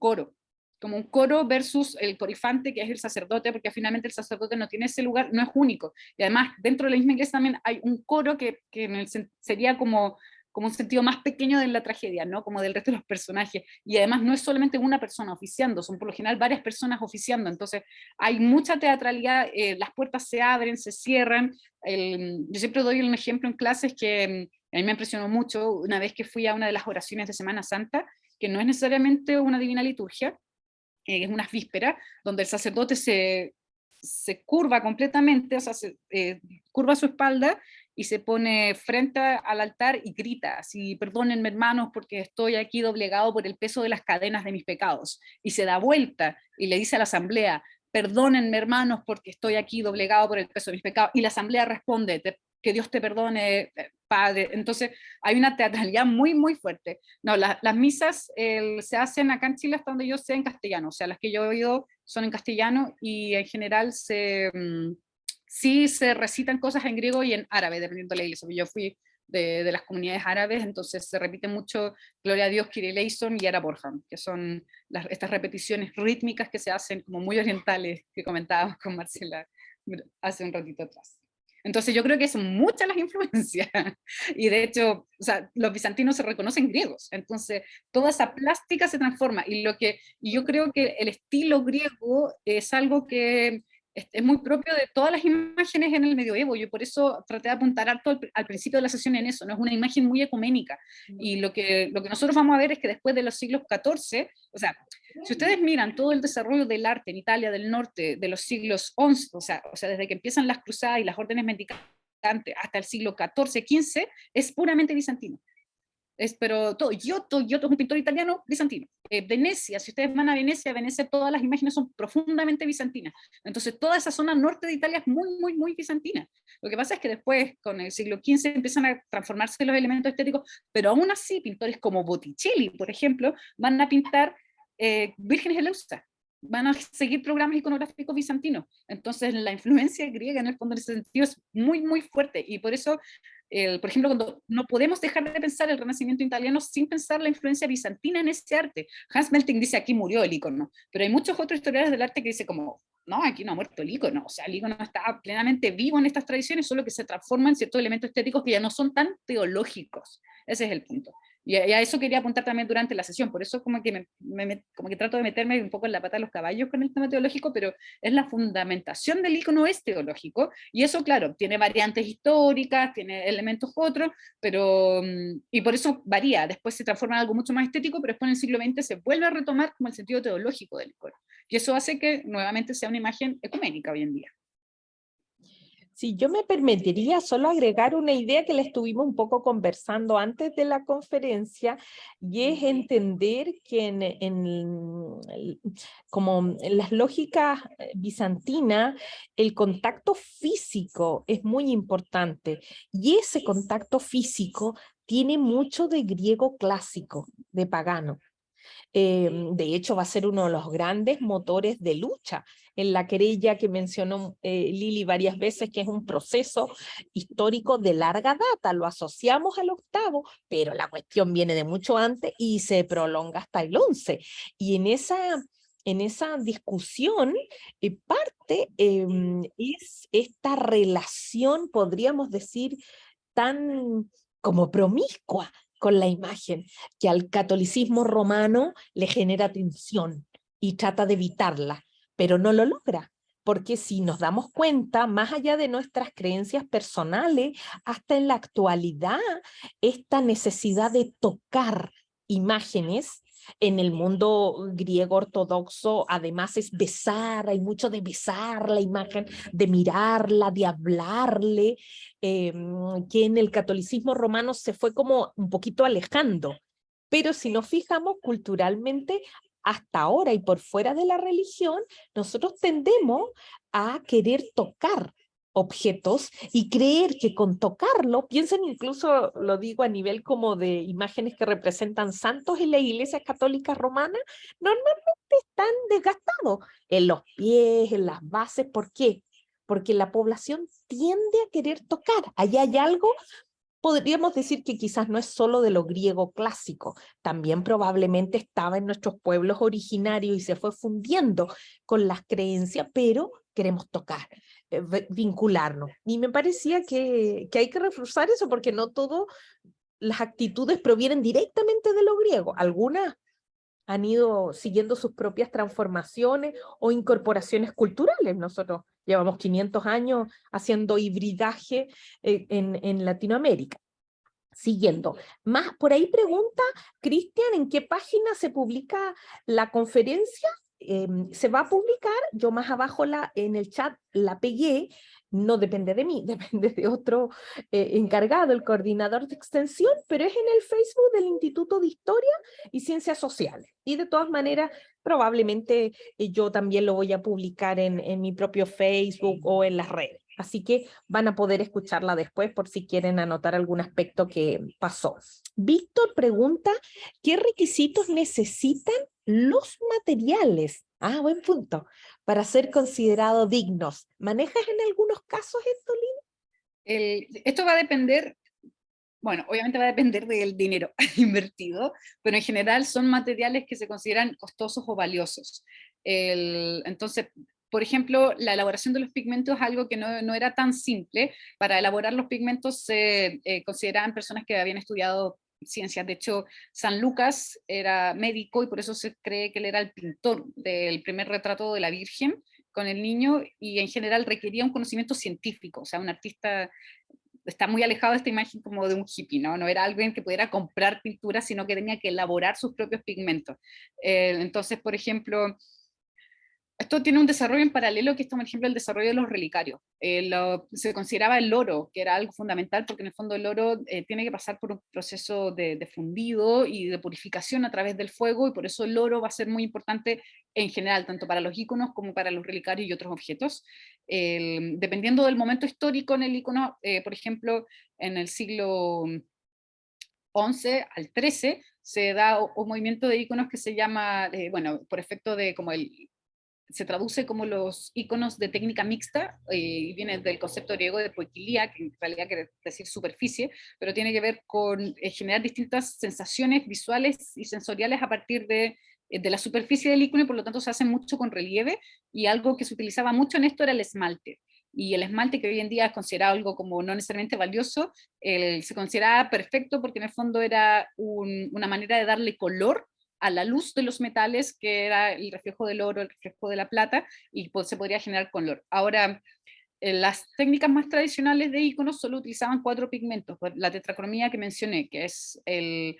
coro versus el corifante, que es el sacerdote, porque finalmente el sacerdote no tiene ese lugar, no es único. Y además, dentro de la misma iglesia también hay un coro que sería como un sentido más pequeño de la tragedia, ¿no? Como del resto de los personajes. Y además no es solamente una persona oficiando, son por lo general varias personas oficiando. Entonces hay mucha teatralidad, las puertas se abren, se cierran. Yo siempre doy un ejemplo en clases que a mí me impresionó mucho una vez que fui a una de las oraciones de Semana Santa, que no es necesariamente una divina liturgia, es unas vísperas, donde el sacerdote se curva completamente, o sea, curva su espalda y se pone frente al altar y grita, así, perdónenme hermanos porque estoy aquí doblegado por el peso de las cadenas de mis pecados. Y se da vuelta y le dice a la asamblea, perdónenme hermanos porque estoy aquí doblegado por el peso de mis pecados. Y la asamblea responde, que Dios te perdone, Padre. Entonces hay una teatralidad muy, muy fuerte. No, las misas se hacen acá en Chile hasta donde yo sé en castellano, o sea, las que yo he oído son en castellano y en general sí se recitan cosas en griego y en árabe, dependiendo de la iglesia. Yo fui de las comunidades árabes, entonces se repite mucho Gloria a Dios, Kyrie eleison y Ara Borjam, que son estas repeticiones rítmicas que se hacen como muy orientales, que comentábamos con Marcela hace un ratito atrás. Entonces yo creo que son muchas las influencias y de hecho, o sea, los bizantinos se reconocen griegos, entonces toda esa plástica se transforma y yo creo que el estilo griego es algo que es muy propio de todas las imágenes en el medioevo. Yo por eso traté de apuntar harto al principio de la sesión en eso, ¿no? Es una imagen muy ecuménica y lo que nosotros vamos a ver es que después de los siglos XIV, o sea, si ustedes miran todo el desarrollo del arte en Italia del norte de los siglos XI, o sea, desde que empiezan las cruzadas y las órdenes mendicantes hasta el siglo XIV, XV, es puramente bizantino. pero todo, Giotto es un pintor italiano bizantino. Venecia, si ustedes van a Venecia, todas las imágenes son profundamente bizantinas. Entonces toda esa zona norte de Italia es muy, muy, muy bizantina. Lo que pasa es que después, con el siglo XV, empiezan a transformarse los elementos estéticos, pero aún así, pintores como Botticelli, por ejemplo, van a pintar vírgenes eleusas, van a seguir programas iconográficos bizantinos. Entonces la influencia griega en el fondo en ese sentido es muy, muy fuerte, y por eso por ejemplo, cuando no podemos dejar de pensar el Renacimiento italiano sin pensar la influencia bizantina en ese arte. Hans Melting dice aquí murió el ícono, pero hay muchos otros historiadores del arte que dicen como, no, aquí no ha muerto el ícono, o sea, el ícono está plenamente vivo en estas tradiciones, solo que se transforma en ciertos elementos estéticos que ya no son tan teológicos. Ese es el punto. Y a eso quería apuntar también durante la sesión, por eso como que, como que trato de meterme un poco en la pata de los caballos con el tema teológico, pero es la fundamentación del ícono es teológico, y eso, claro, tiene variantes históricas, tiene elementos otros, pero, y por eso varía, después se transforma en algo mucho más estético, pero después en el siglo XX se vuelve a retomar como el sentido teológico del ícono, y eso hace que nuevamente sea una imagen ecuménica hoy en día. Si yo me permitiría solo agregar una idea que la estuvimos un poco conversando antes de la conferencia, y es entender que como en las lógicas bizantinas, el contacto físico es muy importante, y ese contacto físico tiene mucho de griego clásico, de pagano. De hecho, va a ser uno de los grandes motores de lucha en la querella que mencionó Lili varias veces, que es un proceso histórico de larga data. Lo asociamos al octavo, pero la cuestión viene de mucho antes y se prolonga hasta el 11. Y en esa discusión, parte es esta relación, podríamos decir, tan como promiscua con la imagen, que al catolicismo romano le genera tensión y trata de evitarla, pero no lo logra, porque si nos damos cuenta, más allá de nuestras creencias personales, hasta en la actualidad, esta necesidad de tocar imágenes en el mundo griego ortodoxo, además es besar, hay mucho de besar la imagen, de mirarla, de hablarle, que en el catolicismo romano se fue como un poquito alejando. Pero si nos fijamos culturalmente, hasta ahora y por fuera de la religión, nosotros tendemos a querer tocar objetos y creer que con tocarlo, piensen incluso, lo digo a nivel como de imágenes que representan santos en la iglesia católica romana, normalmente están desgastados en los pies, en las bases. ¿Por qué? Porque la población tiende a querer tocar. Allá hay algo, podríamos decir que quizás no es solo de lo griego clásico, también probablemente estaba en nuestros pueblos originarios y se fue fundiendo con las creencias, pero queremos tocar, vincularnos. Y me parecía que hay que reforzar eso, porque no todas las actitudes provienen directamente de lo griego. Algunas han ido siguiendo sus propias transformaciones o incorporaciones culturales. Nosotros llevamos 500 años haciendo hibridaje en Latinoamérica. Siguiendo. Más por ahí pregunta, Cristian, ¿en qué página se publica la conferencia? Se va a publicar, yo más abajo en el chat la pegué, no depende de mí, depende de otro encargado, el coordinador de extensión, pero es en el Facebook del Instituto de Historia y Ciencias Sociales. Y de todas maneras, probablemente yo también lo voy a publicar en mi propio Facebook o en las redes. Así que van a poder escucharla después por si quieren anotar algún aspecto que pasó. Víctor pregunta, ¿qué requisitos necesitan los materiales? Ah, buen punto. Para ser considerados dignos. ¿Manejas en algunos casos esto, Lina? Esto va a depender, bueno, obviamente va a depender del dinero invertido, pero en general son materiales que se consideran costosos o valiosos. Entonces, por ejemplo, la elaboración de los pigmentos es algo que no era tan simple. Para elaborar los pigmentos se consideraban personas que habían estudiado ciencias. De hecho, San Lucas era médico y por eso se cree que él era el pintor del primer retrato de la Virgen con el niño, y en general requería un conocimiento científico, o sea, un artista está muy alejado de esta imagen como de un hippie, ¿no? No era alguien que pudiera comprar pintura, sino que tenía que elaborar sus propios pigmentos. Entonces, por ejemplo, Esto tiene un desarrollo en paralelo, que es, por ejemplo, el desarrollo de los relicarios. Se consideraba el oro, que era algo fundamental, porque en el fondo el oro tiene que pasar por un proceso de fundido y de purificación a través del fuego, y por eso el oro va a ser muy importante en general, tanto para los íconos como para los relicarios y otros objetos. Dependiendo del momento histórico en el ícono, por ejemplo, en el siglo XI al XIII, se da un movimiento de íconos que se llama, bueno, por efecto de como se traduce como los iconos de técnica mixta, y viene del concepto griego de poikilia, que en realidad quiere decir superficie, pero tiene que ver con generar distintas sensaciones visuales y sensoriales a partir de la superficie del icono, y por lo tanto se hace mucho con relieve, y algo que se utilizaba mucho en esto era el esmalte. Y el esmalte, que hoy en día es considerado algo como no necesariamente valioso, se consideraba perfecto porque en el fondo era una manera de darle color a la luz de los metales, que era el reflejo del oro, el reflejo de la plata, y pues se podría generar color. Ahora, las técnicas más tradicionales de iconos solo utilizaban 4 pigmentos, la tetracromía que mencioné, que es el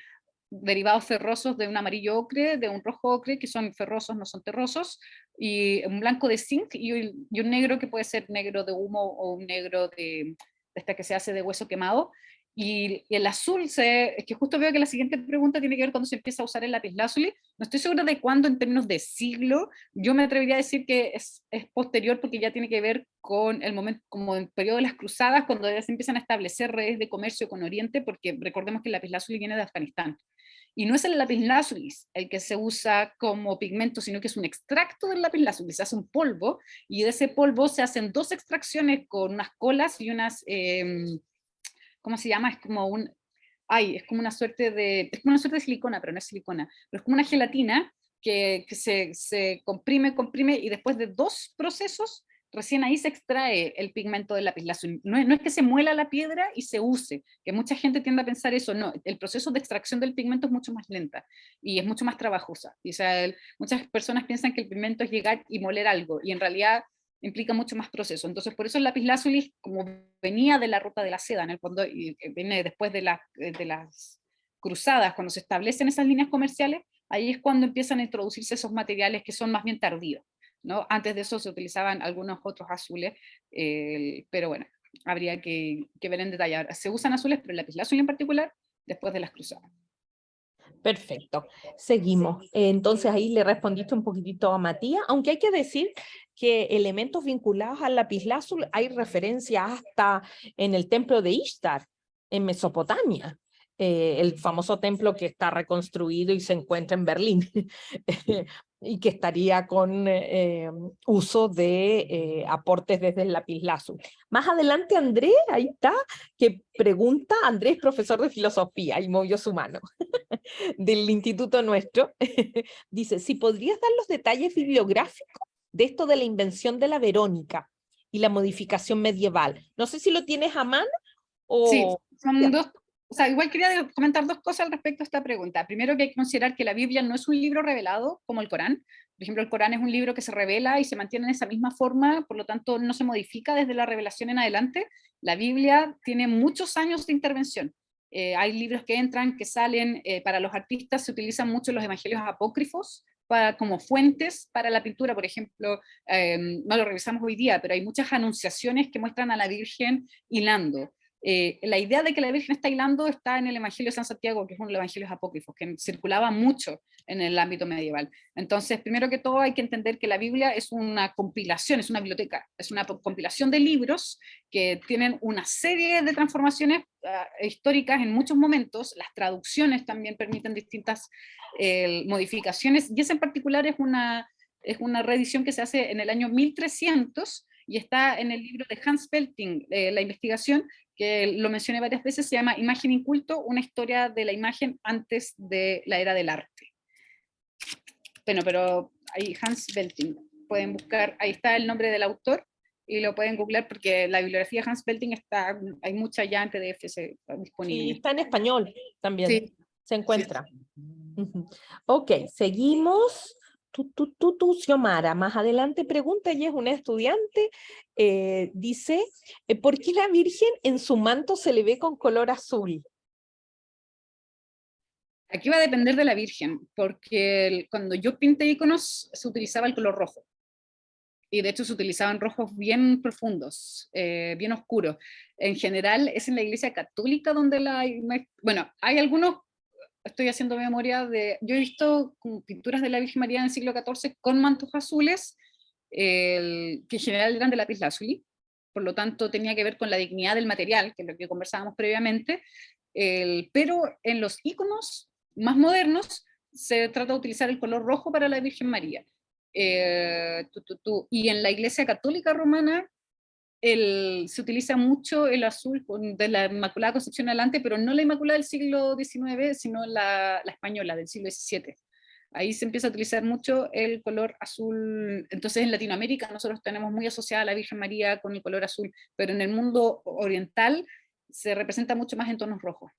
derivados ferrosos de un amarillo ocre, de un rojo ocre, que son ferrosos, no son terrosos, y un blanco de zinc, y un negro que puede ser negro de humo o un negro de esta que se hace de hueso quemado. Y el azul, es que justo veo que la siguiente pregunta tiene que ver cuando se empieza a usar el lapislázuli. No estoy segura de cuándo en términos de siglo. Yo me atrevería a decir que es posterior, porque ya tiene que ver con el momento, como el periodo de las cruzadas, cuando ya se empiezan a establecer redes de comercio con Oriente, porque recordemos que el lapislázuli viene de Afganistán. Y no es el lapislázuli el que se usa como pigmento, sino que es un extracto del lapislázuli, se hace un polvo, y de ese polvo se hacen 2 extracciones con unas colas y unas, ¿cómo se llama? Es como es como una suerte de silicona, pero no es silicona, pero es como una gelatina que se comprime, y después de 2 procesos, recién ahí se extrae el pigmento del lapislázuli. No es que se muela la piedra y se use, que mucha gente tiende a pensar eso, no, el proceso de extracción del pigmento es mucho más lenta y es mucho más trabajosa. Y, o sea, muchas personas piensan que el pigmento es llegar y moler algo, y en realidad implica mucho más proceso. Entonces, por eso el lapislázuli, como venía de la ruta de la seda, en el fondo, y viene después de las cruzadas, cuando se establecen esas líneas comerciales, ahí es cuando empiezan a introducirse esos materiales que son más bien tardíos, ¿no? Antes de eso se utilizaban algunos otros azules, pero bueno, habría que ver en detalle. Ahora, se usan azules, pero el lapislázuli en particular, después de las cruzadas. Perfecto, seguimos. Entonces ahí le respondiste un poquitito a Matías, aunque hay que decir que elementos vinculados al lapislázuli hay referencia hasta en el templo de Ishtar, en Mesopotamia, el famoso templo que está reconstruido y se encuentra en Berlín, y que estaría con uso de aportes desde el lapislázuli. Más adelante Andrés, ahí está, que pregunta, Andrés, profesor de filosofía, y movió su mano, del instituto nuestro, dice, si podrías dar los detalles bibliográficos de esto de la invención de la Verónica y la modificación medieval. No sé si lo tienes a mano Sí, o... son Ya. 2, o sea, igual quería comentar 2 cosas al respecto a esta pregunta. Primero, que hay que considerar que la Biblia no es un libro revelado como el Corán. Por ejemplo, el Corán es un libro que se revela y se mantiene en esa misma forma, por lo tanto no se modifica desde la revelación en adelante. La Biblia tiene muchos años de intervención. Hay libros que entran, que salen. Para los artistas se utilizan mucho los evangelios apócrifos como fuentes para la pintura. Por ejemplo, no lo revisamos hoy día, pero hay muchas anunciaciones que muestran a la Virgen hilando. La idea de que la Virgen está hilando está en el Evangelio de San Santiago, que es uno de los evangelios apócrifos, que circulaba mucho en el ámbito medieval. Entonces, primero que todo, hay que entender que la Biblia es una compilación, es una biblioteca, es una compilación de libros que tienen una serie de transformaciones históricas en muchos momentos. Las traducciones también permiten distintas modificaciones, y esa en particular es una reedición que se hace en el año 1300, y está en el libro de Hans Belting, la investigación, que lo mencioné varias veces, se llama Imagen Inculto, una historia de la imagen antes de la era del arte. Bueno, pero ahí Hans Belting, pueden buscar, ahí está el nombre del autor, y lo pueden googlear, porque la bibliografía de Hans Belting hay mucha ya en PDF disponible. Sí, está en español también, Sí, se encuentra. Sí. Ok, seguimos. Xiomara, más adelante pregunta, ella es una estudiante, dice, ¿por qué la Virgen en su manto se le ve con color azul? Aquí va a depender de la Virgen, porque cuando yo pinté iconos se utilizaba el color rojo. y de hecho se utilizaban rojos bien profundos, bien oscuros. En general es en la Iglesia Católica donde bueno, hay algunos, estoy haciendo memoria yo he visto pinturas de la Virgen María en el siglo XIV con mantos azules, que en general eran de lapislázuli, por lo tanto tenía que ver con la dignidad del material, que es lo que conversábamos previamente, pero en los íconos más modernos se trata de utilizar el color rojo para la Virgen María. Y en la Iglesia Católica Romana se utiliza mucho el azul de la Inmaculada Concepción adelante, pero no la Inmaculada del siglo XIX, sino la española del siglo XVII. Ahí se empieza a utilizar mucho el color azul. Entonces en Latinoamérica nosotros tenemos muy asociada a la Virgen María con el color azul, pero en el mundo oriental se representa mucho más en tonos rojos.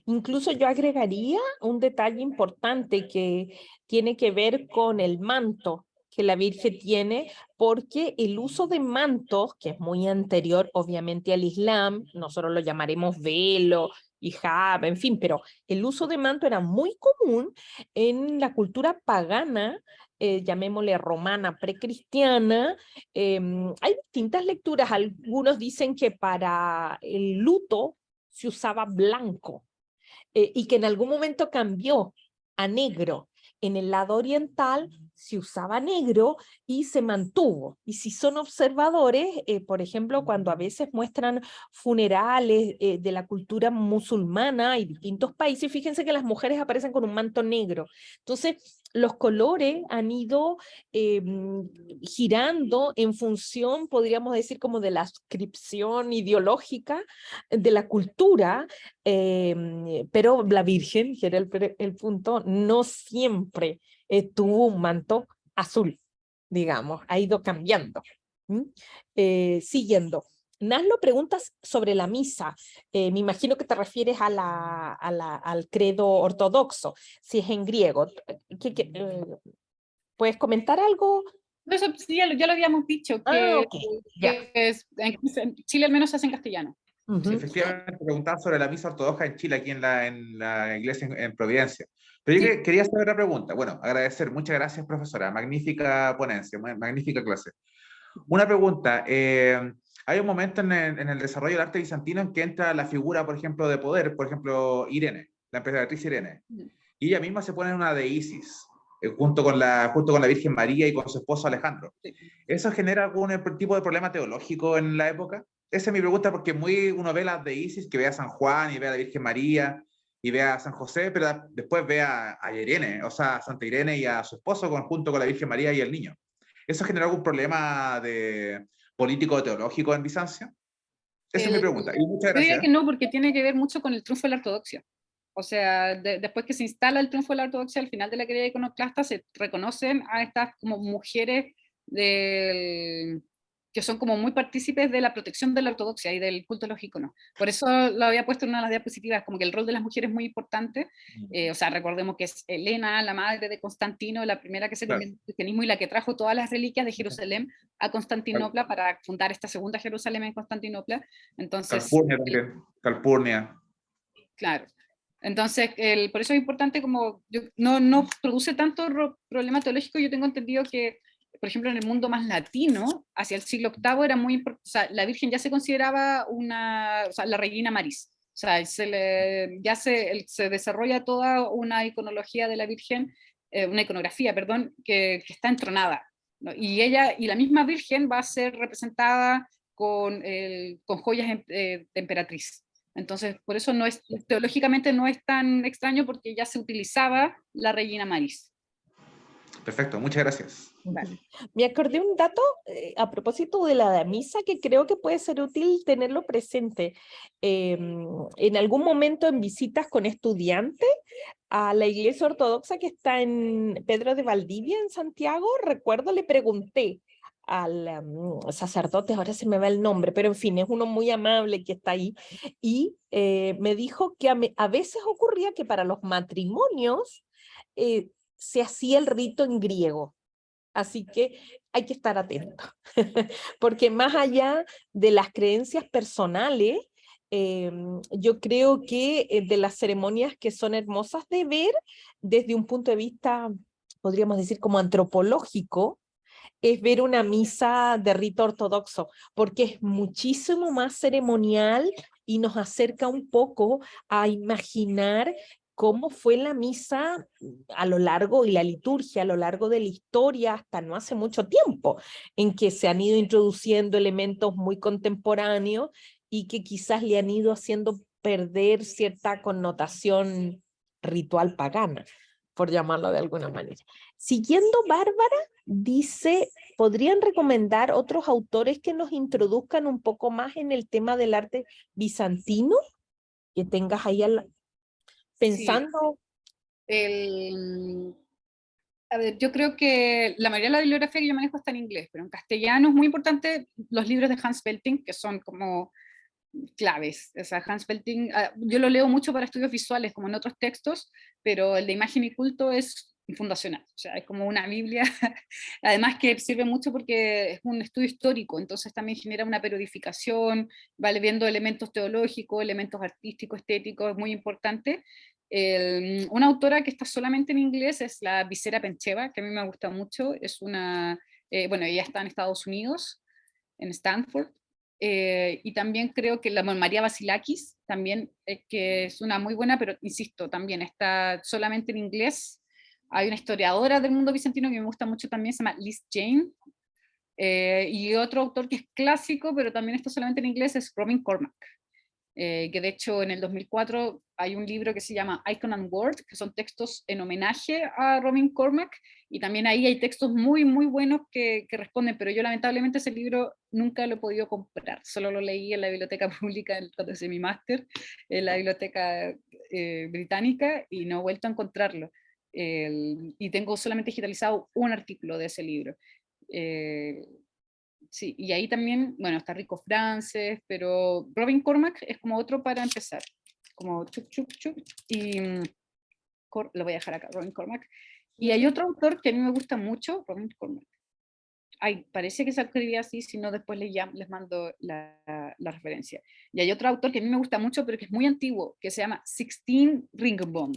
Incluso yo agregaría un detalle importante que tiene que ver con el manto que la Virgen tiene, porque el uso de mantos, que es muy anterior obviamente al Islam, nosotros lo llamaremos velo, hijab, en fin, pero el uso de manto era muy común en la cultura pagana, llamémosle romana, precristiana. Hay distintas lecturas, algunos dicen que para el luto se usaba blanco, y que en algún momento cambió a negro. En el lado oriental se usaba negro y se mantuvo. Y si son observadores, por ejemplo, cuando a veces muestran funerales de la cultura musulmana y distintos países, fíjense que las mujeres aparecen con un manto negro. Entonces, los colores han ido girando en función, podríamos decir, como de la adscripción ideológica de la cultura, pero la Virgen, que era el punto, no siempre tuvo un manto azul, digamos, ha ido cambiando. Siguiendo. Naslo, preguntas sobre la misa. Me imagino que te refieres al credo ortodoxo, si es en griego. ¿Puedes comentar algo? Eso sí, ya lo habíamos dicho, Okay, que en Chile al menos se hace en castellano. Sí, efectivamente, preguntaba sobre la misa ortodoxa en Chile, aquí en la iglesia en Providencia. Pero yo quería hacer otra pregunta. Bueno, agradecer, muchas gracias, profesora. Magnífica ponencia, magnífica clase. Una pregunta. Hay un momento en el desarrollo del arte bizantino en que entra la figura, por ejemplo, de poder, por ejemplo, Irene, la emperatriz Irene. Y ella misma se pone en una de Isis, junto con la Virgen María y con su esposo Alejandro. ¿Eso genera algún tipo de problema teológico en la época? Esa es mi pregunta, porque uno ve las de Isis, que ve a San Juan y ve a la Virgen María y ve a San José, pero después ve a Irene, o sea, a Santa Irene y a su esposo junto con la Virgen María y el niño. ¿Eso genera algún problema político o teológico en Bizancio? Esa es mi pregunta. Y muchas gracias. Yo diría que no, porque tiene que ver mucho con el triunfo de la ortodoxia. O sea, después que se instala el triunfo de la ortodoxia, al final de la querella iconoclasta se reconocen a estas como mujeres que son como muy partícipes de la protección de la ortodoxia y del culto a los íconos. Por eso lo había puesto en una de las diapositivas, como que el rol de las mujeres es muy importante. O sea, recordemos que es Helena, la madre de Constantino, la primera que se convirtió en cristianismo y la que trajo todas las reliquias de Jerusalén a Constantinopla para fundar esta segunda Jerusalén en Constantinopla. Entonces, Calpurnia también, Calpurnia. Claro. Entonces, por eso es importante, como no produce tanto problema teológico. Yo tengo entendido que, por ejemplo, en el mundo más latino, hacia el siglo VIII, era muy importante, o sea, la Virgen ya se consideraba la reina Maris. O sea, ya se desarrolla toda una iconología de la Virgen, una iconografía, perdón, que está entronada, ¿no? Y la misma Virgen va a ser representada con joyas de emperatriz. Entonces, por eso teológicamente no es tan extraño, porque ya se utilizaba la reina Maris. Perfecto, muchas gracias. Vale. Me acordé un dato a propósito de la misa que creo que puede ser útil tenerlo presente. En algún momento en visitas con estudiantes a la iglesia ortodoxa que está en Pedro de Valdivia, en Santiago, recuerdo, le pregunté al sacerdote, ahora se me va el nombre, pero en fin, es uno muy amable que está ahí, y me dijo que a veces ocurría que para los matrimonios se hacía el rito en griego. Así que hay que estar atentos, porque más allá de las creencias personales, yo creo que de las ceremonias que son hermosas de ver desde un punto de vista, podríamos decir, como antropológico, es ver una misa de rito ortodoxo, porque es muchísimo más ceremonial y nos acerca un poco a imaginar cómo fue la misa a lo largo, y la liturgia a lo largo de la historia hasta no hace mucho tiempo, en que se han ido introduciendo elementos muy contemporáneos y que quizás le han ido haciendo perder cierta connotación ritual pagana, por llamarlo de alguna manera. Siguiendo, Bárbara dice, ¿podrían recomendar otros autores que nos introduzcan un poco más en el tema del arte bizantino? Que tengas ahí pensando. A ver, yo creo que la mayoría de la bibliografía que yo manejo está en inglés, pero en castellano es muy importante los libros de Hans Belting, que son como claves. O sea, Hans Belting, yo lo leo mucho para estudios visuales, como en otros textos, pero el de imagen y culto es fundacional, o sea, es como una Biblia, además que sirve mucho porque es un estudio histórico, entonces también genera una periodificación, vale viendo elementos teológicos, elementos artísticos, estéticos, es muy importante. Una autora que está solamente en inglés es la Visera Pencheva, que a mí me gusta mucho, es una, bueno, ella está en Estados Unidos, en Stanford, y también creo que la María Vasilakis, también, que es una muy buena, pero insisto, también está solamente en inglés. Hay una historiadora del mundo bizantino que me gusta mucho también, se llama Liz Jane, y otro autor que es clásico, pero también está solamente en inglés, es Robin Cormack, que de hecho en el 2004 hay un libro que se llama Icon and Word, que son textos en homenaje a Robin Cormack, y también ahí hay textos muy, muy buenos que responden, pero yo lamentablemente ese libro nunca lo he podido comprar, solo lo leí en la biblioteca pública cuando hice mi máster, en la biblioteca británica, y no he vuelto a encontrarlo. Y tengo solamente digitalizado un artículo de ese libro. Sí, y ahí también, bueno, está Rico Frances, pero Robin Cormack es como otro para empezar, como chup, chup, chup, y lo voy a dejar acá, Robin Cormack. Y hay otro autor que a mí me gusta mucho, Robin Cormack. Ay, parece que se escribía así, si no después les mando la referencia. Y hay otro autor que a mí me gusta mucho, pero que es muy antiguo, que se llama 16 Ringbaum.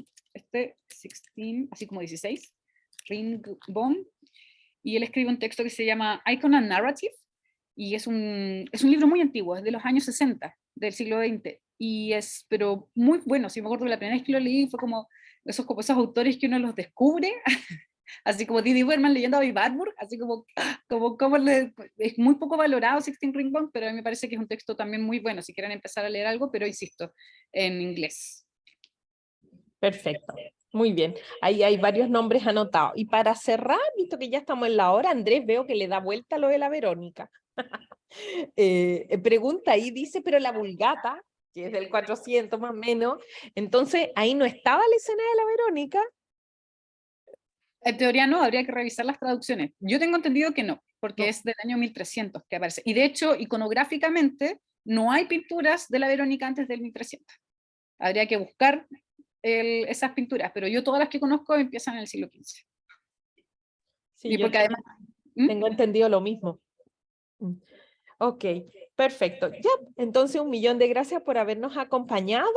16, así como 16, Ringbaum. Y él escribe un texto que se llama Icon and Narrative, y es un libro muy antiguo, es de los años 60, del siglo XX, y es, pero muy bueno, sí me acuerdo que la primera vez que lo leí fue como esos autores que uno los descubre, así como Didi Berman leyendo a Badburg, así como es muy poco valorado Sixteen Ringbaum, pero a mí me parece que es un texto también muy bueno, si quieren empezar a leer algo, pero insisto, en inglés. Perfecto, muy bien. Ahí hay varios nombres anotados. Y para cerrar, visto que ya estamos en la hora, Andrés, veo que le da vuelta lo de la Verónica. Pregunta ahí, dice, pero la Vulgata, que es del 400 más o menos, entonces ahí no estaba la escena de la Verónica. En teoría no, habría que revisar las traducciones. Yo tengo entendido que no, porque es del año 1300 que aparece. Y de hecho, iconográficamente, no hay pinturas de la Verónica antes del 1300. Habría que buscar esas pinturas, pero yo todas las que conozco empiezan en el siglo XV. Sí, y porque además... tengo entendido lo mismo. Ok, perfecto. Ya, entonces 1.000.000 de gracias por habernos acompañado.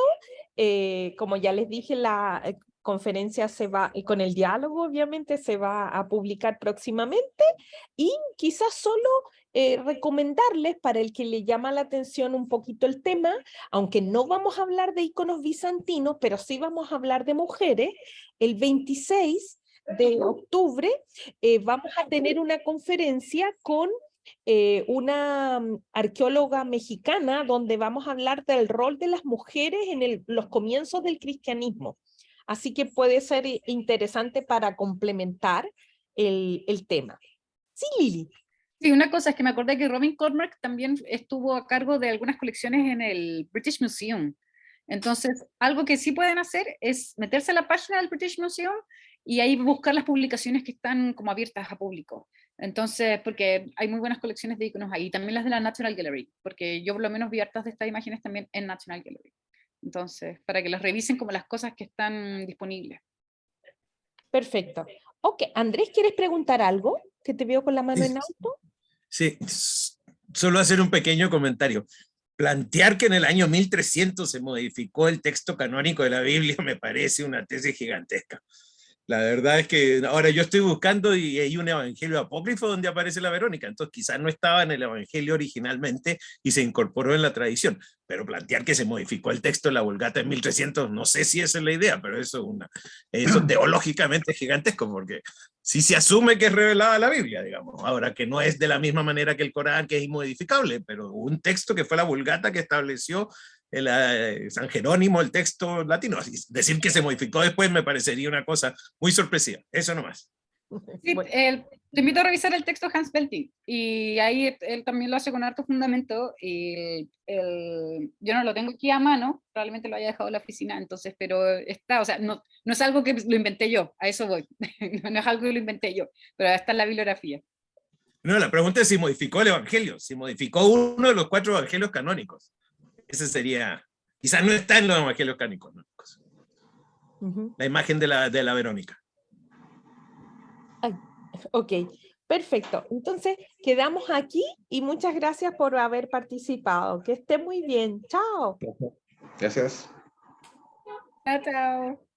Como ya les dije, la conferencia se va, con el diálogo obviamente se va a publicar próximamente, y quizás solo recomendarles, para el que le llama la atención un poquito el tema, aunque no vamos a hablar de iconos bizantinos, pero sí vamos a hablar de mujeres, el 26 de octubre vamos a tener una conferencia con una arqueóloga mexicana, donde vamos a hablar del rol de las mujeres en los comienzos del cristianismo. Así que puede ser interesante para complementar el tema. Sí, Lili. Sí, una cosa es que me acordé que Robin Cormack también estuvo a cargo de algunas colecciones en el British Museum. Entonces, algo que sí pueden hacer es meterse a la página del British Museum y ahí buscar las publicaciones que están como abiertas a público. Entonces, porque hay muy buenas colecciones de iconos ahí, también las de la National Gallery, porque yo por lo menos vi hartas de estas imágenes también en National Gallery. Entonces, para que las revisen como las cosas que están disponibles. Perfecto. Ok, Andrés, ¿quieres preguntar algo? Que te veo con la mano en alto. Sí, solo hacer un pequeño comentario. Plantear que en el año 1300 se modificó el texto canónico de la Biblia me parece una tesis gigantesca. La verdad es que ahora yo estoy buscando y hay un evangelio apócrifo donde aparece la Verónica, entonces quizás no estaba en el evangelio originalmente y se incorporó en la tradición, pero plantear que se modificó el texto de la Vulgata en 1300, no sé si esa es la idea, pero eso teológicamente es gigantesco, porque sí se asume que es revelada la Biblia, digamos, ahora que no es de la misma manera que el Corán, que es inmodificable, pero un texto que fue la Vulgata que estableció San Jerónimo, el texto latino. Decir que se modificó después me parecería una cosa muy sorpresiva. Eso nomás. Sí, Bueno, te invito a revisar el texto de Hans Belting, y ahí él también lo hace con harto fundamento, y yo no lo tengo aquí a mano, probablemente lo haya dejado en la oficina, entonces, pero está, o sea, no es algo que lo inventé yo, a eso voy, no es algo que lo inventé yo, pero está en la bibliografía. No, la pregunta es si modificó el evangelio, si modificó uno de los 4 evangelios canónicos. Ese sería, quizás no está en los evangelios canónicos. La imagen de la Verónica. ok, perfecto. Entonces, quedamos aquí y muchas gracias por haber participado. Que esté muy bien. Chao. Gracias. Chao, chao.